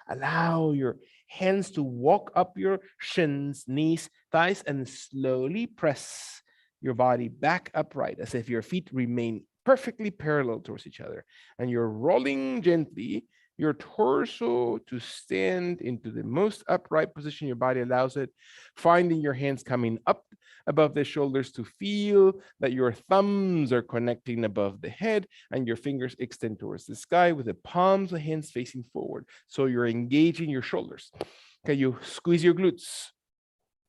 allow your hands to walk up your shins, knees, thighs, and slowly press your body back upright as if your feet remain perfectly parallel towards each other. And you're rolling gently your torso to stand into the most upright position your body allows it, finding your hands coming up above the shoulders to feel that your thumbs are connecting above the head and your fingers extend towards the sky with the palms of the hands facing forward. So you're engaging your shoulders. Can you squeeze your glutes?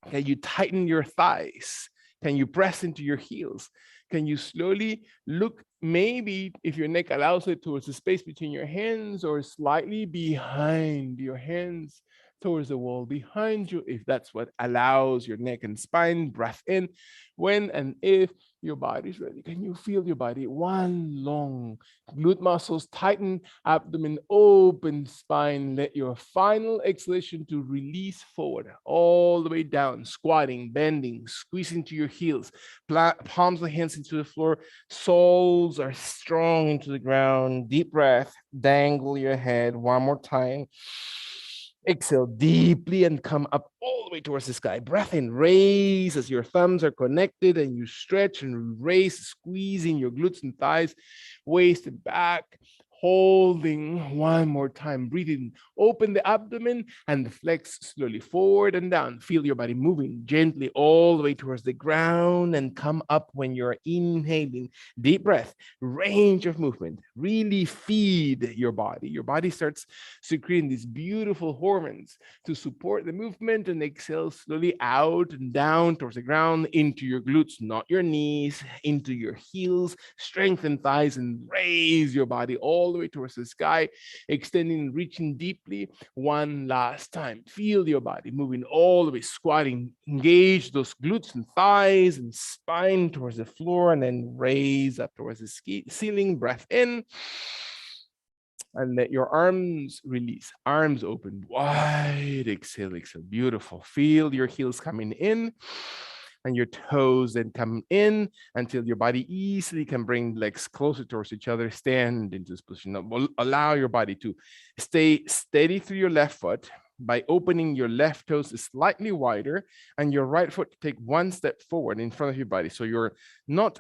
Can you tighten your thighs? Can you press into your heels? Can you slowly look, maybe if your neck allows it, towards the space between your hands, or slightly behind your hands towards the wall behind you, if that's what allows your neck and spine. Breath in. When and if your body's ready, can you feel your body? One long glute muscles tighten, abdomen open, spine. Let your final exhalation to release forward all the way down, squatting, bending, squeezing to your heels, palms of the hands into the floor, soles are strong into the ground. Deep breath, dangle your head one more time. Exhale deeply and come up all the way towards the sky. Breath in, raise as your thumbs are connected and you stretch and raise, squeezing your glutes and thighs, waist and back. Holding one more time, breathing, open the abdomen and flex slowly forward and down. Feel your body moving gently all the way towards the ground and come up when you're inhaling. Deep breath, range of movement, really feed your body. Your body starts secreting these beautiful hormones to support the movement, and exhale slowly out and down towards the ground, into your glutes, not your knees, into your heels, strengthen thighs and raise your body all the way towards the sky, extending and reaching deeply. One last time, feel your body moving all the way, squatting, engage those glutes and thighs and spine towards the floor, and then raise up towards the ceiling. Breath in and let your arms release. Arms open wide. Exhale, exhale. Beautiful. Feel your heels coming in and your toes then come in until your body easily can bring legs closer towards each other. Stand into this position. Now, allow your body to stay steady through your left foot by opening your left toes slightly wider and your right foot to take one step forward in front of your body. So you're not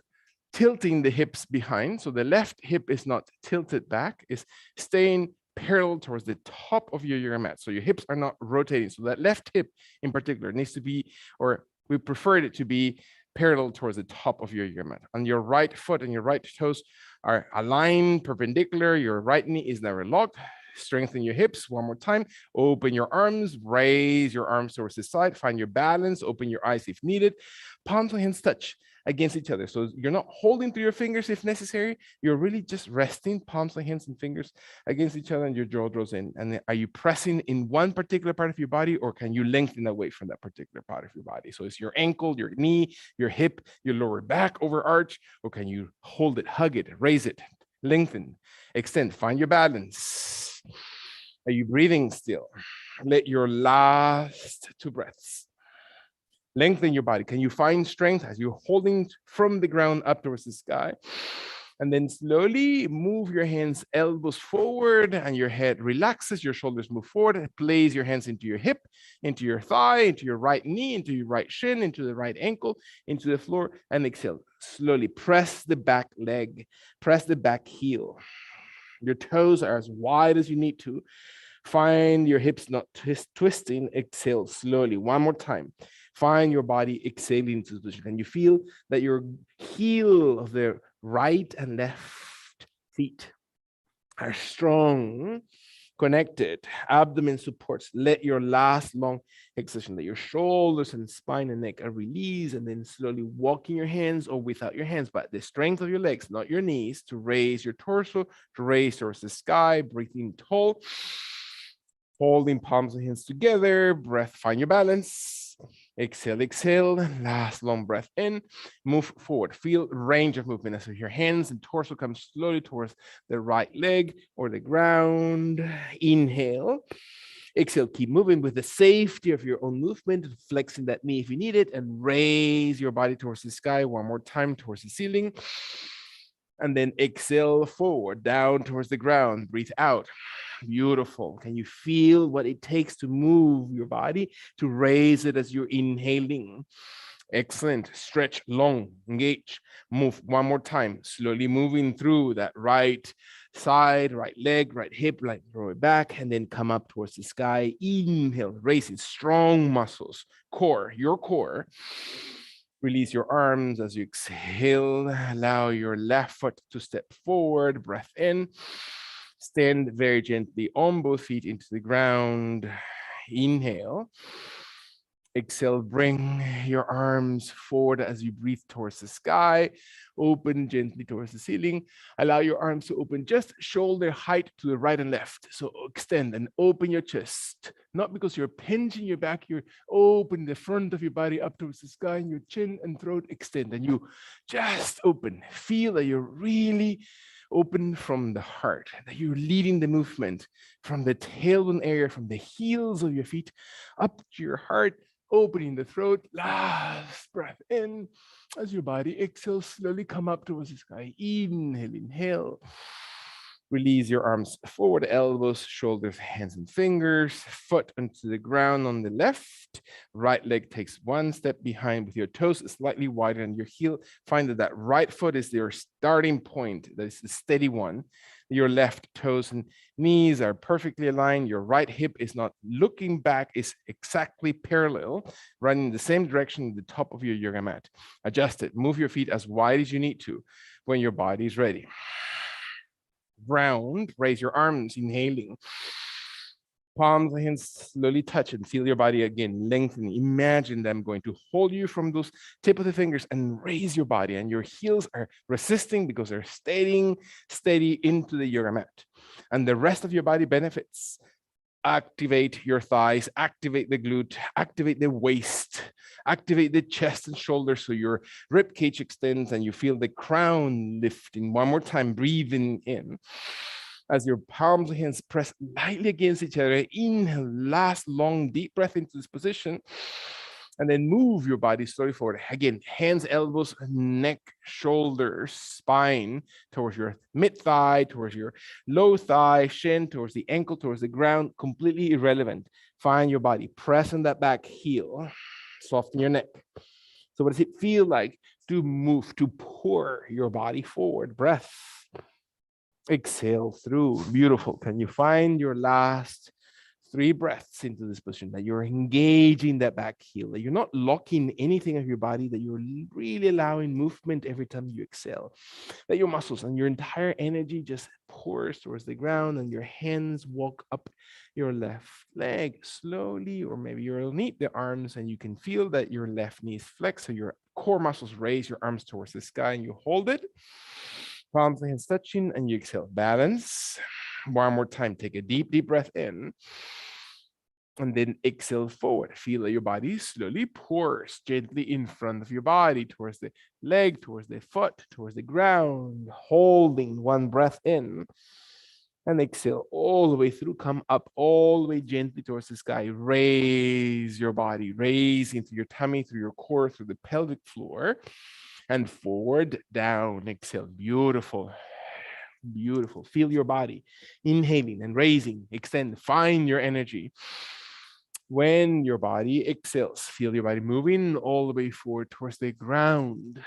tilting the hips behind. So the left hip is not tilted back, is staying parallel towards the top of your yoga mat. So your hips are not rotating. So that left hip in particular needs to be, or we prefer it to be, parallel towards the top of your yoga mat. And your right foot and your right toes are aligned perpendicular. Your right knee is never locked. Strengthen your hips one more time. Open your arms, raise your arms towards the side, find your balance, open your eyes if needed. Palms and hands touch against each other. So you're not holding through your fingers if necessary. You're really just resting palms and hands and fingers against each other, and your jaw draws in. And are you pressing in one particular part of your body, or can you lengthen away from that particular part of your body? So it's your ankle, your knee, your hip, your lower back over arch, or can you hold it, hug it, raise it, lengthen, extend, find your balance. Are you breathing still? Let your last 2 breaths lengthen your body. Can you find strength as you're holding from the ground up towards the sky? And then slowly move your hands, elbows forward, and your head relaxes. Your shoulders move forward. Place your hands into your hip, into your thigh, into your right knee, into your right shin, into the right ankle, into the floor, and exhale. Slowly press the back leg, press the back heel. Your toes are as wide as you need to. Find your hips not twisting. Exhale slowly. One more time. Find your body exhaling into this position. And you feel that your heel of the right and left feet are strong, connected. Abdomen supports. Let your last long exhalation, let your shoulders and spine and neck are released, and then slowly walking your hands, or without your hands, but the strength of your legs, not your knees, to raise your torso, to raise towards the sky, breathing tall. Holding palms and hands together, breath, find your balance. Exhale, exhale, last long breath in, move forward. Feel range of movement as your hands and torso come slowly towards the right leg or the ground. Inhale. Exhale, keep moving with the safety of your own movement, flexing that knee if you need it, and raise your body towards the sky one more time, towards the ceiling. And then exhale forward, down towards the ground. Breathe out. Beautiful. Can you feel what it takes to move your body, to raise it as you're inhaling? Excellent. Stretch long, engage, move one more time, slowly moving through that right side, right leg, right hip, right lower back, and then come up towards the sky. Inhale, raising strong muscles, core, your core. Release your arms as you exhale. Allow your left foot to step forward. Breath in. Stand very gently on both feet into the ground. Inhale. Exhale, bring your arms forward as you breathe towards the sky. Open gently towards the ceiling. Allow your arms to open just shoulder height to the right and left. So extend and open your chest. Not because you're pinching your back, you're open the front of your body up towards the sky, and your chin and throat extend. And you just open. Feel that you're really open from the heart, that you're leading the movement from the tailbone area, from the heels of your feet up to your heart, opening the throat. Last breath in as your body exhales, slowly come up towards the sky. Inhale, inhale. Release your arms forward, elbows, shoulders, hands and fingers, foot onto the ground on the left. Right leg takes one step behind with your toes slightly wider than your heel. Find that that right foot is your starting point. That is the steady one. Your left toes and knees are perfectly aligned. Your right hip is not looking back, is exactly parallel, running in the same direction the top of your yoga mat. Adjust it. Move your feet as wide as you need to when your body is ready. Round, raise your arms, inhaling. Palms and hands slowly touch and feel your body again lengthen. Imagine them going to hold you from those tip of the fingers and raise your body. And your heels are resisting because they're staying steady into the yoga mat. And the rest of your body benefits. Activate your thighs, activate the glute, activate the waist, activate the chest and shoulders so your rib cage extends and you feel the crown lifting. One more time, breathing in. As your palms and hands press lightly against each other, inhale, last long deep breath into this position, and then move your body slowly forward. Again, hands, elbows, neck, shoulders, spine towards your mid thigh, towards your low thigh, shin, towards the ankle, towards the ground, completely irrelevant. Find your body, press on that back heel, soften your neck. So what does it feel like to move, to pour your body forward? Breath. Exhale through. Beautiful. Can you find your last 3 breaths into this position, that you're engaging that back heel, that you're not locking anything of your body, that you're really allowing movement every time you exhale, that your muscles and your entire energy just pours towards the ground, and your hands walk up your left leg slowly, or maybe you'll need the arms and you can feel that your left knee is flexed, so your core muscles raise your arms towards the sky and you hold it. Palms and hands touching, and you exhale. Balance. One more time. Take a deep, deep breath in. And then exhale forward. Feel that your body slowly pours gently in front of your body, towards the leg, towards the foot, towards the ground. Holding one breath in. And exhale all the way through. Come up all the way gently towards the sky. Raise your body. Raise into your tummy, through your core, through the pelvic floor. And forward, down, exhale. Beautiful. Beautiful. Feel your body inhaling and raising, extend, find your energy. When your body exhales, feel your body moving all the way forward towards the ground.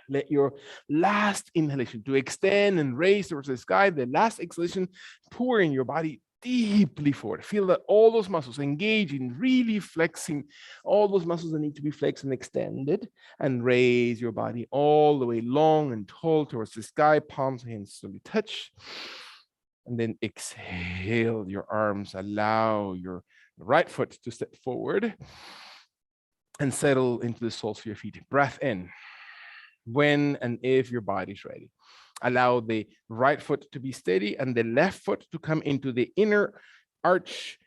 Let your last inhalation to extend and raise towards the sky, the last exhalation, pour in your body deeply forward. Feel that all those muscles engaging, really flexing, all those muscles that need to be flexed and extended, and raise your body all the way long and tall towards the sky. Palms and hands slowly touch. And then exhale your arms. Allow your right foot to step forward and settle into the soles of your feet. Breath in. When and if your body's ready. Allow the right foot to be steady and the left foot to come into the inner arch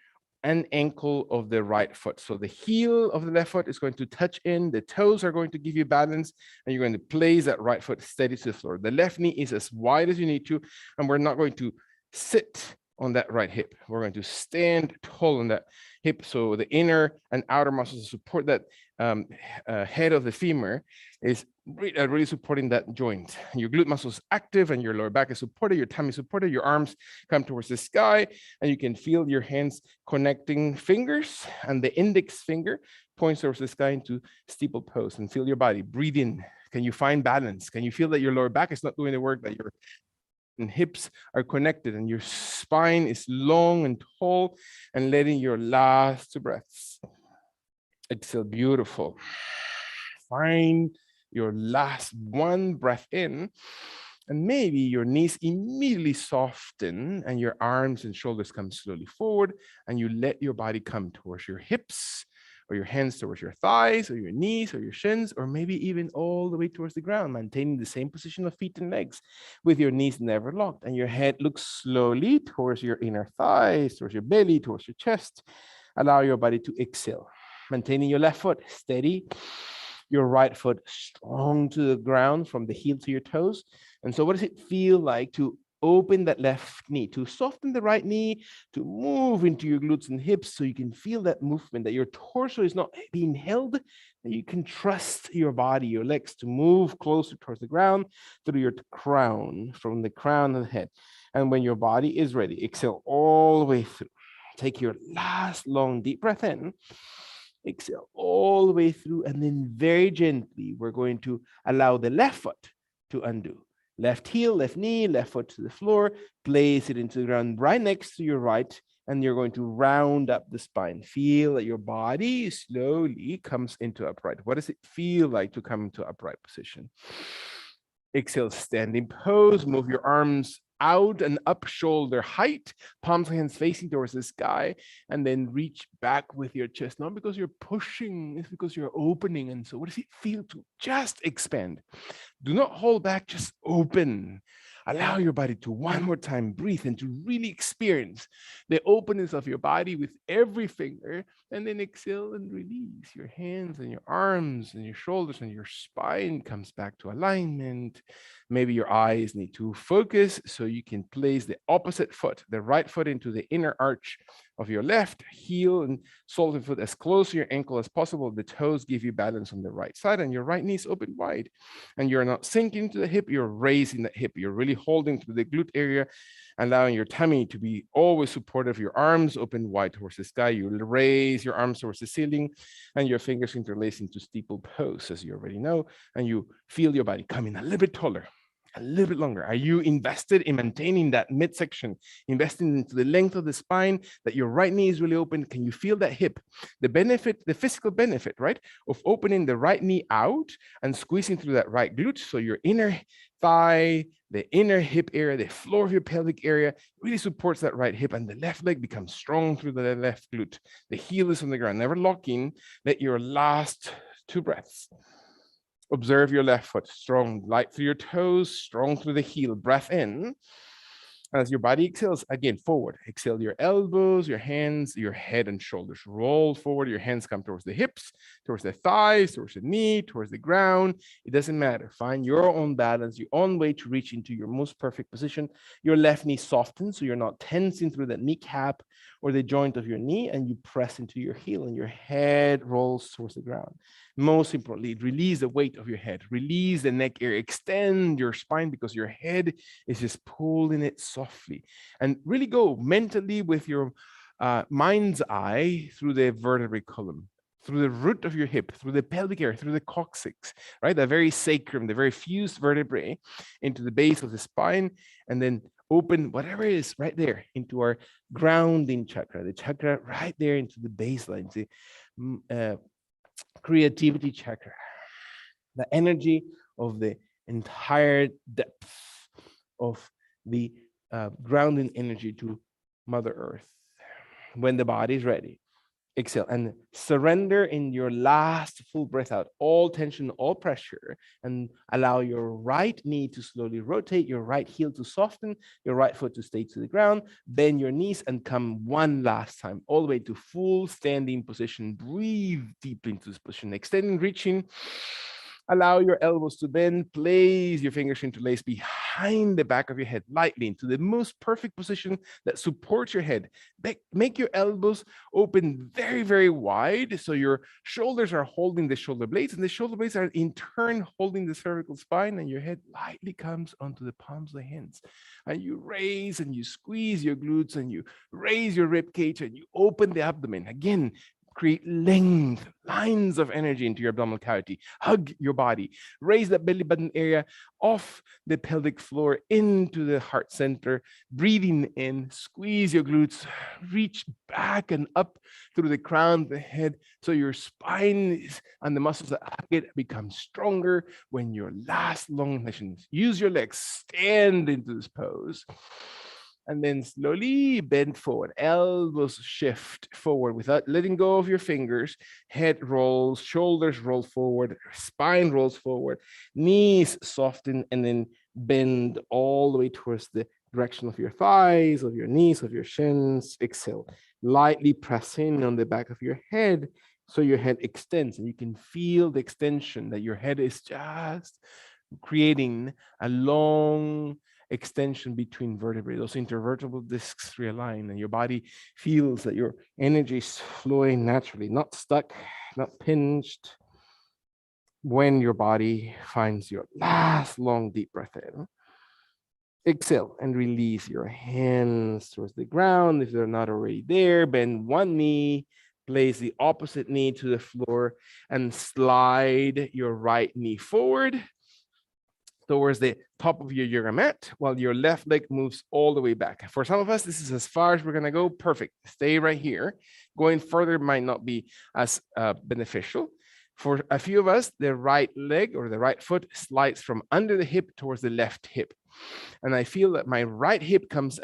and ankle of the right foot. So the heel of the left foot is going to touch in, the toes are going to give you balance, and you're going to place that right foot steady to the floor. The left knee is as wide as you need to, and we're not going to sit on that right hip. We're going to stand tall on that hip. So the inner and outer muscles support that head of the femur is really supporting that joint. Your glute muscles active and your lower back is supported, your tummy supported, your arms come towards the sky, and you can feel your hands connecting fingers, and the index finger points towards the sky into steeple pose, and feel your body. Breathe in. Can you find balance? Can you feel that your lower back is not doing the work, that your hips are connected and your spine is long and tall, and letting your last breaths. Exhale, beautiful. Find your last one breath in, and maybe your knees immediately soften and your arms and shoulders come slowly forward, and you let your body come towards your hips, or your hands towards your thighs, or your knees, or your shins, or maybe even all the way towards the ground, maintaining the same position of feet and legs with your knees never locked, and your head looks slowly towards your inner thighs, towards your belly, towards your chest. Allow your body to exhale, maintaining your left foot steady, your right foot strong to the ground from the heel to your toes. And so what does it feel like to open that left knee, to soften the right knee, to move into your glutes and hips so you can feel that movement, that your torso is not being held, that you can trust your body, your legs to move closer towards the ground through your crown, from the crown of the head. And when your body is ready, exhale all the way through. Take your last long deep breath in. Exhale all the way through, and then very gently, we're going to allow the left foot to undo. Left heel, left knee, left foot to the floor, place it into the ground right next to your right, and you're going to round up the spine. Feel that your body slowly comes into upright. What does it feel like to come into upright position? Exhale, standing pose, move your arms out and up shoulder height, palms of hands facing towards the sky, and then reach back with your chest, not because you're pushing, it's because you're opening. And so what does it feel to just expand? Do not hold back, just open. Allow your body to one more time breathe and to really experience the openness of your body with every finger, and then exhale and release. Your hands and your arms and your shoulders and your spine comes back to alignment. Maybe your eyes need to focus so you can place the opposite foot, the right foot, into the inner arch of your left heel and sole of the foot as close to your ankle as possible. The toes give you balance on the right side, and your right knee is open wide. And you're not sinking to the hip, you're raising the hip. You're really holding through the glute area, allowing your tummy to be always supportive. Your arms open wide towards the sky. You raise your arms towards the ceiling, and your fingers interlace into steeple pose, as you already know. And you feel your body coming a little bit taller, a little bit longer. Are you invested in maintaining that midsection, investing into the length of the spine, that your right knee is really open? Can you feel that hip? The benefit, the physical benefit, right, of opening the right knee out and squeezing through that right glute. So your inner thigh, the inner hip area, the floor of your pelvic area really supports that right hip, and the left leg becomes strong through the left glute. The heel is on the ground, never locking. Let your last 2 breaths. Observe your left foot, strong, light through your toes, strong through the heel. Breath in. As your body exhales, again, forward. Exhale your elbows, your hands, your head and shoulders. Roll forward. Your hands come towards the hips, towards the thighs, towards the knee, towards the ground. It doesn't matter. Find your own balance, your own way to reach into your most perfect position. Your left knee softens, so you're not tensing through the kneecap or the joint of your knee, and you press into your heel, and your head rolls towards the ground. Most importantly, release the weight of your head. Release the neck area. Extend your spine, because your head is just pulling it softly. And really go mentally with your mind's eye through the vertebrae column, through the root of your hip, through the pelvic area, through the coccyx, right? The very sacrum, the very fused vertebrae into the base of the spine, and then open whatever it is right there into our grounding chakra, the chakra right there into the baseline, the creativity chakra, the energy of the entire depth of the grounding energy to Mother Earth. When the body is ready, exhale and surrender in your last full breath out all tension, all pressure, and allow your right knee to slowly rotate, your right heel to soften, your right foot to stay to the ground. Bend your knees and come one last time all the way to full standing position. Breathe deeply into this position, extending, reaching. Allow your elbows to bend. Place your fingers interlace behind the back of your head, lightly into the most perfect position that supports your head. Make your elbows open very, very wide, so your shoulders are holding the shoulder blades, and the shoulder blades are in turn holding the cervical spine, and your head lightly comes onto the palms of the hands. And you raise and you squeeze your glutes, and you raise your rib cage, and you open the abdomen. Again, create length, lines of energy into your abdominal cavity. Hug your body. Raise that belly button area off the pelvic floor into the heart center. Breathing in, squeeze your glutes, reach back and up through the crown of the head, so your spine and the muscles that hug it become stronger. When your last long sessions, use your legs, stand into this pose. And then slowly bend forward, elbows shift forward without letting go of your fingers. Head rolls, shoulders roll forward, spine rolls forward, knees soften, and then bend all the way towards the direction of your thighs, of your knees, of your shins. Exhale, lightly press in on the back of your head so your head extends, and you can feel the extension, that your head is just creating a long extension between vertebrae. Those intervertebral discs realign, and your body feels that your energy is flowing naturally, not stuck, not pinched. When your body finds your last long deep breath in, exhale and release your hands towards the ground. If they're not already there, bend one knee, place the opposite knee to the floor, and slide your right knee forward. towards the top of your yoga mat while your left leg moves all the way back. For some of us, this is as far as we're going to go. Perfect. Stay right here. Going further might not be as beneficial. For a few of us, the right leg or the right foot slides from under the hip towards the left hip. And I feel that my right hip comes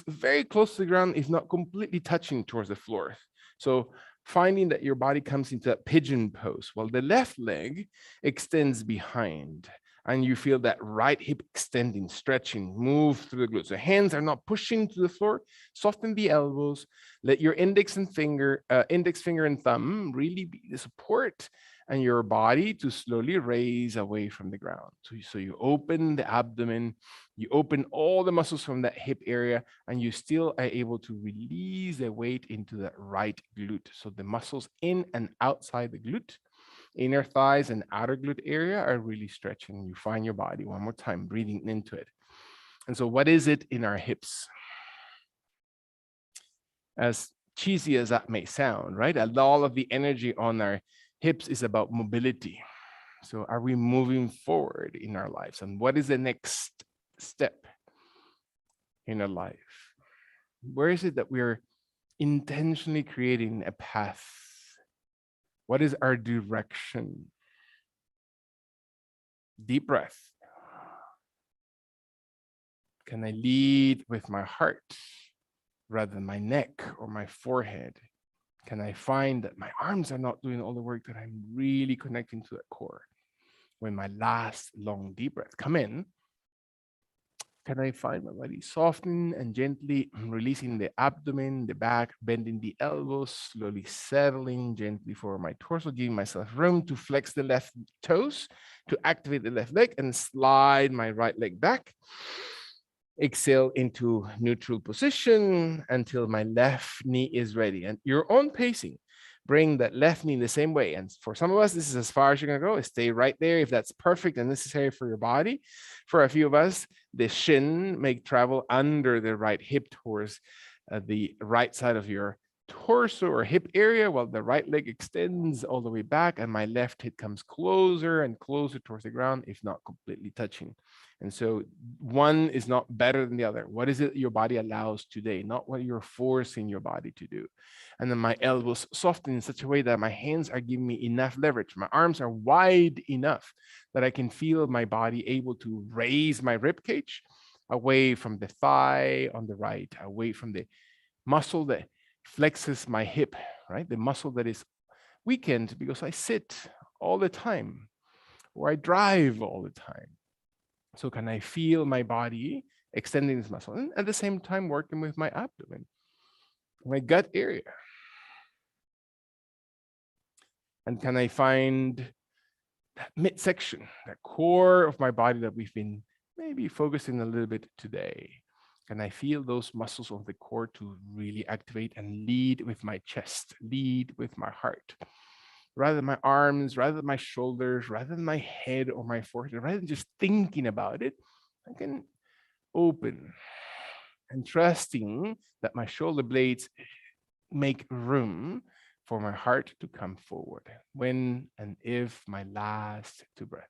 very close to the ground, if not completely touching towards the floor. So finding that your body comes into that pigeon pose while the left leg extends behind. And you feel that right hip extending, stretching, move through the glutes. The hands are not pushing to the floor. Soften the elbows. Let your index finger and thumb really be the support, and your body to slowly raise away from the ground. So you open the abdomen, you open all the muscles from that hip area, and you still are able to release the weight into that right glute. So the muscles in and outside the glute, inner thighs and outer glute area are really stretching. You find your body one more time, breathing into it. And so what is it in our hips? As cheesy as that may sound, right? All of the energy on our hips is about mobility. So are we moving forward in our lives? And what is the next step in our life? Where is it that we're intentionally creating a path? What is our direction? Deep breath. Can I lead with my heart rather than my neck or my forehead? Can I find that my arms are not doing all the work, that I'm really connecting to that core? When my last long deep breath come in, can I find my body softening and gently releasing the abdomen, the back, bending the elbows, slowly settling gently for my torso, giving myself room to flex the left toes, to activate the left leg and slide my right leg back. Exhale into neutral position until my left knee is ready. And your own pacing, bring that left knee the same way. And for some of us, this is as far as you're going to go. Stay right there if that's perfect and necessary for your body. For a few of us, the shin may travel under the right hip towards the right side of your torso or hip area, while the right leg extends all the way back and my left hip comes closer and closer towards the ground, if not completely touching. And so one is not better than the other. What is it your body allows today, not what you're forcing your body to do? And then my elbows soften in such a way that my hands are giving me enough leverage. My arms are wide enough that I can feel my body able to raise my rib cage away from the thigh on the right, away from the muscle that flexes my hip, right? The muscle that is weakened because I sit all the time or I drive all the time. So can I feel my body extending this muscle and at the same time working with my abdomen, my gut area? And can I find that midsection, that core of my body that we've been maybe focusing a little bit today? Can I feel those muscles of the core to really activate and lead with my chest, lead with my heart? Rather than my arms, rather than my shoulders, rather than my head or my forehead, rather than just thinking about it, I can open and trusting that my shoulder blades make room for my heart to come forward. When and if my last two breaths.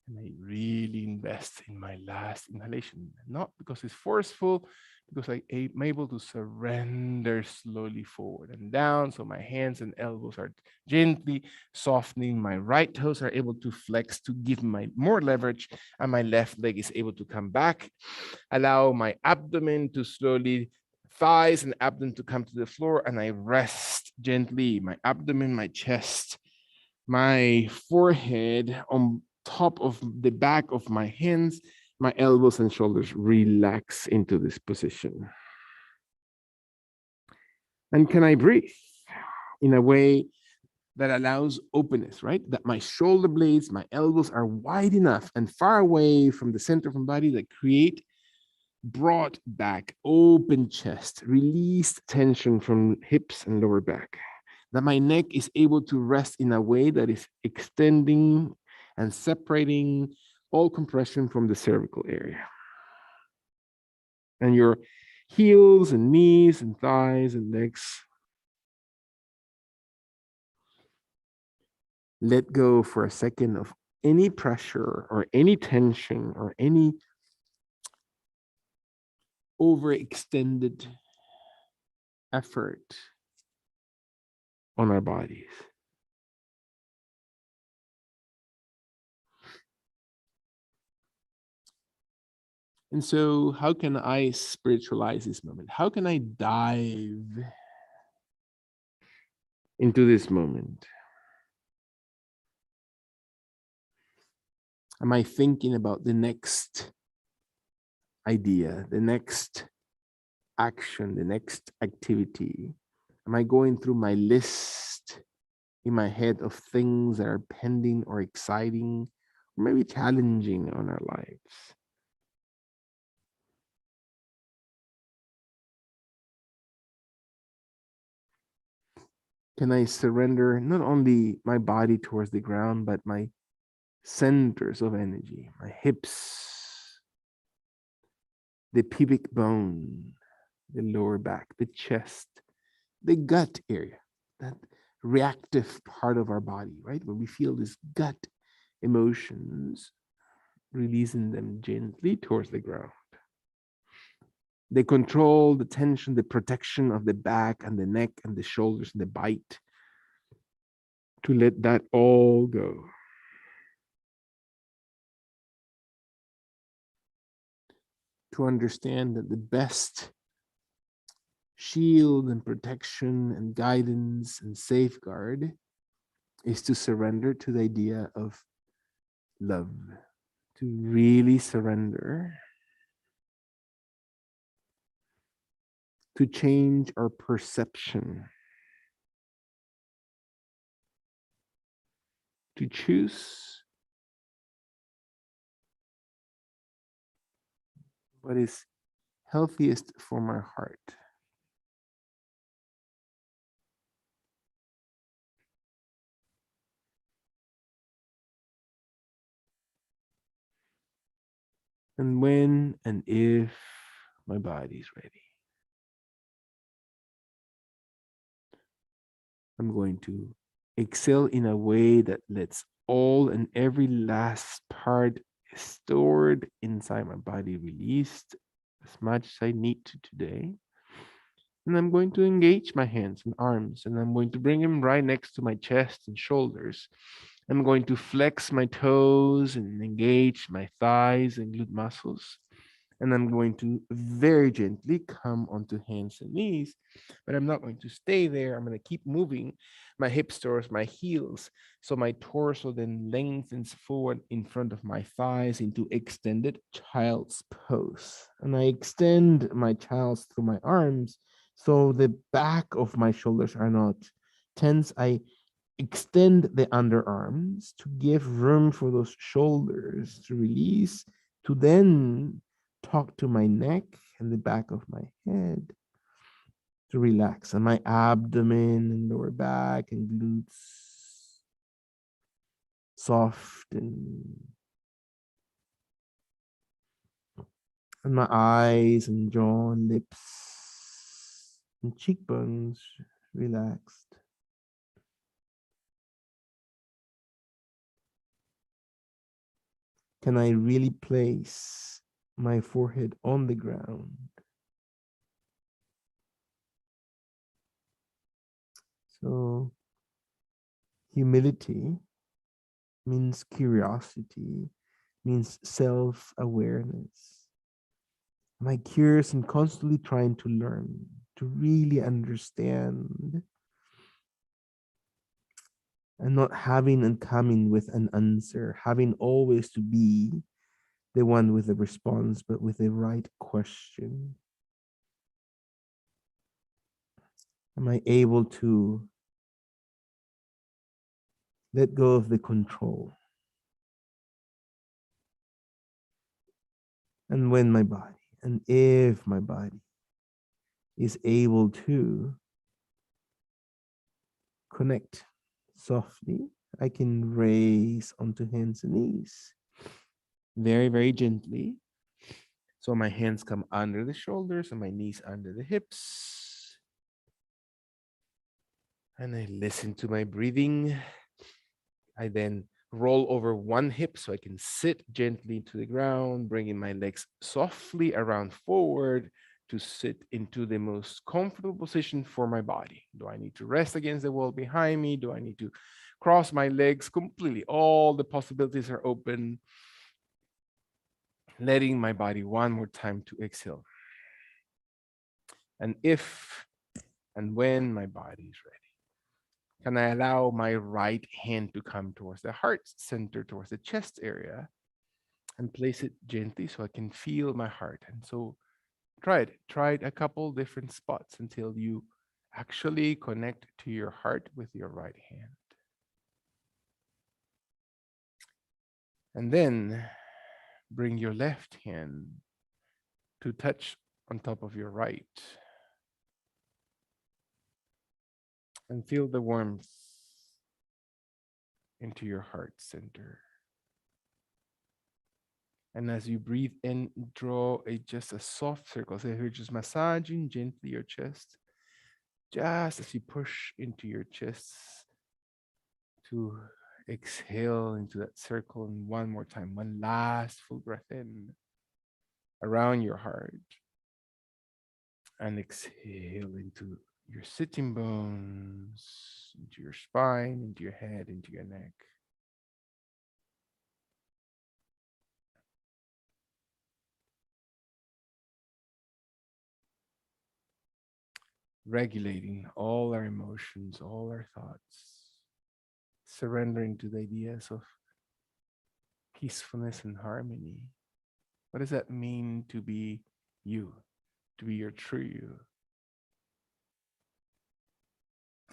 And I really invest in my last inhalation, not because it's forceful, because I'm able to surrender slowly forward and down. So my hands and elbows are gently softening. My right toes are able to flex to give my more leverage, and my left leg is able to come back. Allow my abdomen to slowly, thighs and abdomen to come to the floor, and I rest gently my abdomen, my chest, my forehead on top of the back of my hands, my elbows and shoulders relax into this position. And can I breathe in a way that allows openness, right? That my shoulder blades, my elbows are wide enough and far away from the center of my body that create broad back, open chest, released tension from hips and lower back. That my neck is able to rest in a way that is extending and separating all compression from the cervical area. And your heels and knees and thighs and legs, let go for a second of any pressure or any tension or any overextended effort on our bodies. And so, how can I spiritualize this moment? How can I dive into this moment? Am I thinking about the next idea, the next action, the next activity? Am I going through my list in my head of things that are pending or exciting, or maybe challenging on our lives? Can I surrender not only my body towards the ground, but my centers of energy, my hips, the pubic bone, the lower back, the chest, the gut area, that reactive part of our body, right? When we feel this gut emotions, releasing them gently towards the ground. They control the tension, the protection of the back and the neck and the shoulders and the bite, to let that all go. To understand that the best shield and protection and guidance and safeguard is to surrender to the idea of love, to really surrender, to change our perception, to choose what is healthiest for my heart. And when and if my body's ready, I'm going to exhale in a way that lets all and every last part stored inside my body released as much as I need to today. And I'm going to engage my hands and arms, and I'm going to bring them right next to my chest and shoulders. I'm going to flex my toes and engage my thighs and glute muscles. And I'm going to very gently come onto hands and knees, but I'm not going to stay there. I'm going to keep moving my hips towards my heels. So my torso then lengthens forward in front of my thighs into extended child's pose. And I extend my child's through my arms. So the back of my shoulders are not tense. I extend the underarms to give room for those shoulders to release, to then talk to my neck and the back of my head to relax, and my abdomen and lower back and glutes soften, and my eyes and jaw and lips and cheekbones relaxed. Can I really place my forehead on the ground? So humility means curiosity, means self-awareness. Am I curious and constantly trying to learn, to really understand, and not having and coming with an answer, having always to be the one with the response, but with the right question? Am I able to let go of the control? And when my body, and if my body is able to connect softly, I can raise onto hands and knees very, very gently. So my hands come under the shoulders and my knees under the hips. And I listen to my breathing. I then roll over one hip so I can sit gently to the ground, bringing my legs softly around forward to sit into the most comfortable position for my body. Do I need to rest against the wall behind me? Do I need to cross my legs completely? All the possibilities are open, letting my body one more time to exhale. And if and when my body is ready, can I allow my right hand to come towards the heart center, towards the chest area, and place it gently so I can feel my heart? And so try it a couple different spots until you actually connect to your heart with your right hand. And then bring your left hand to touch on top of your right and feel the warmth into your heart center. And as you breathe in, draw just a soft circle. So you're just massaging gently your chest, just as you push into your chest to exhale into that circle. And one more time, one last full breath in around your heart. And exhale into your sitting bones, into your spine, into your head, into your neck. Regulating all our emotions, all our thoughts, surrendering to the ideas of peacefulness and harmony. What does that mean to be you, to be your true you?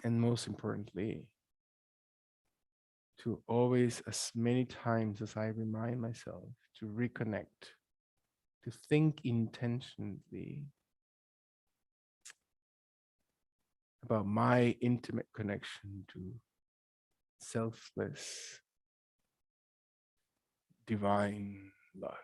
And most importantly, to always, as many times as I remind myself, to reconnect, to think intentionally about my intimate connection to selfless, divine love.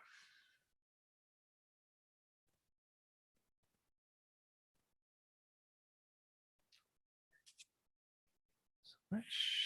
So much.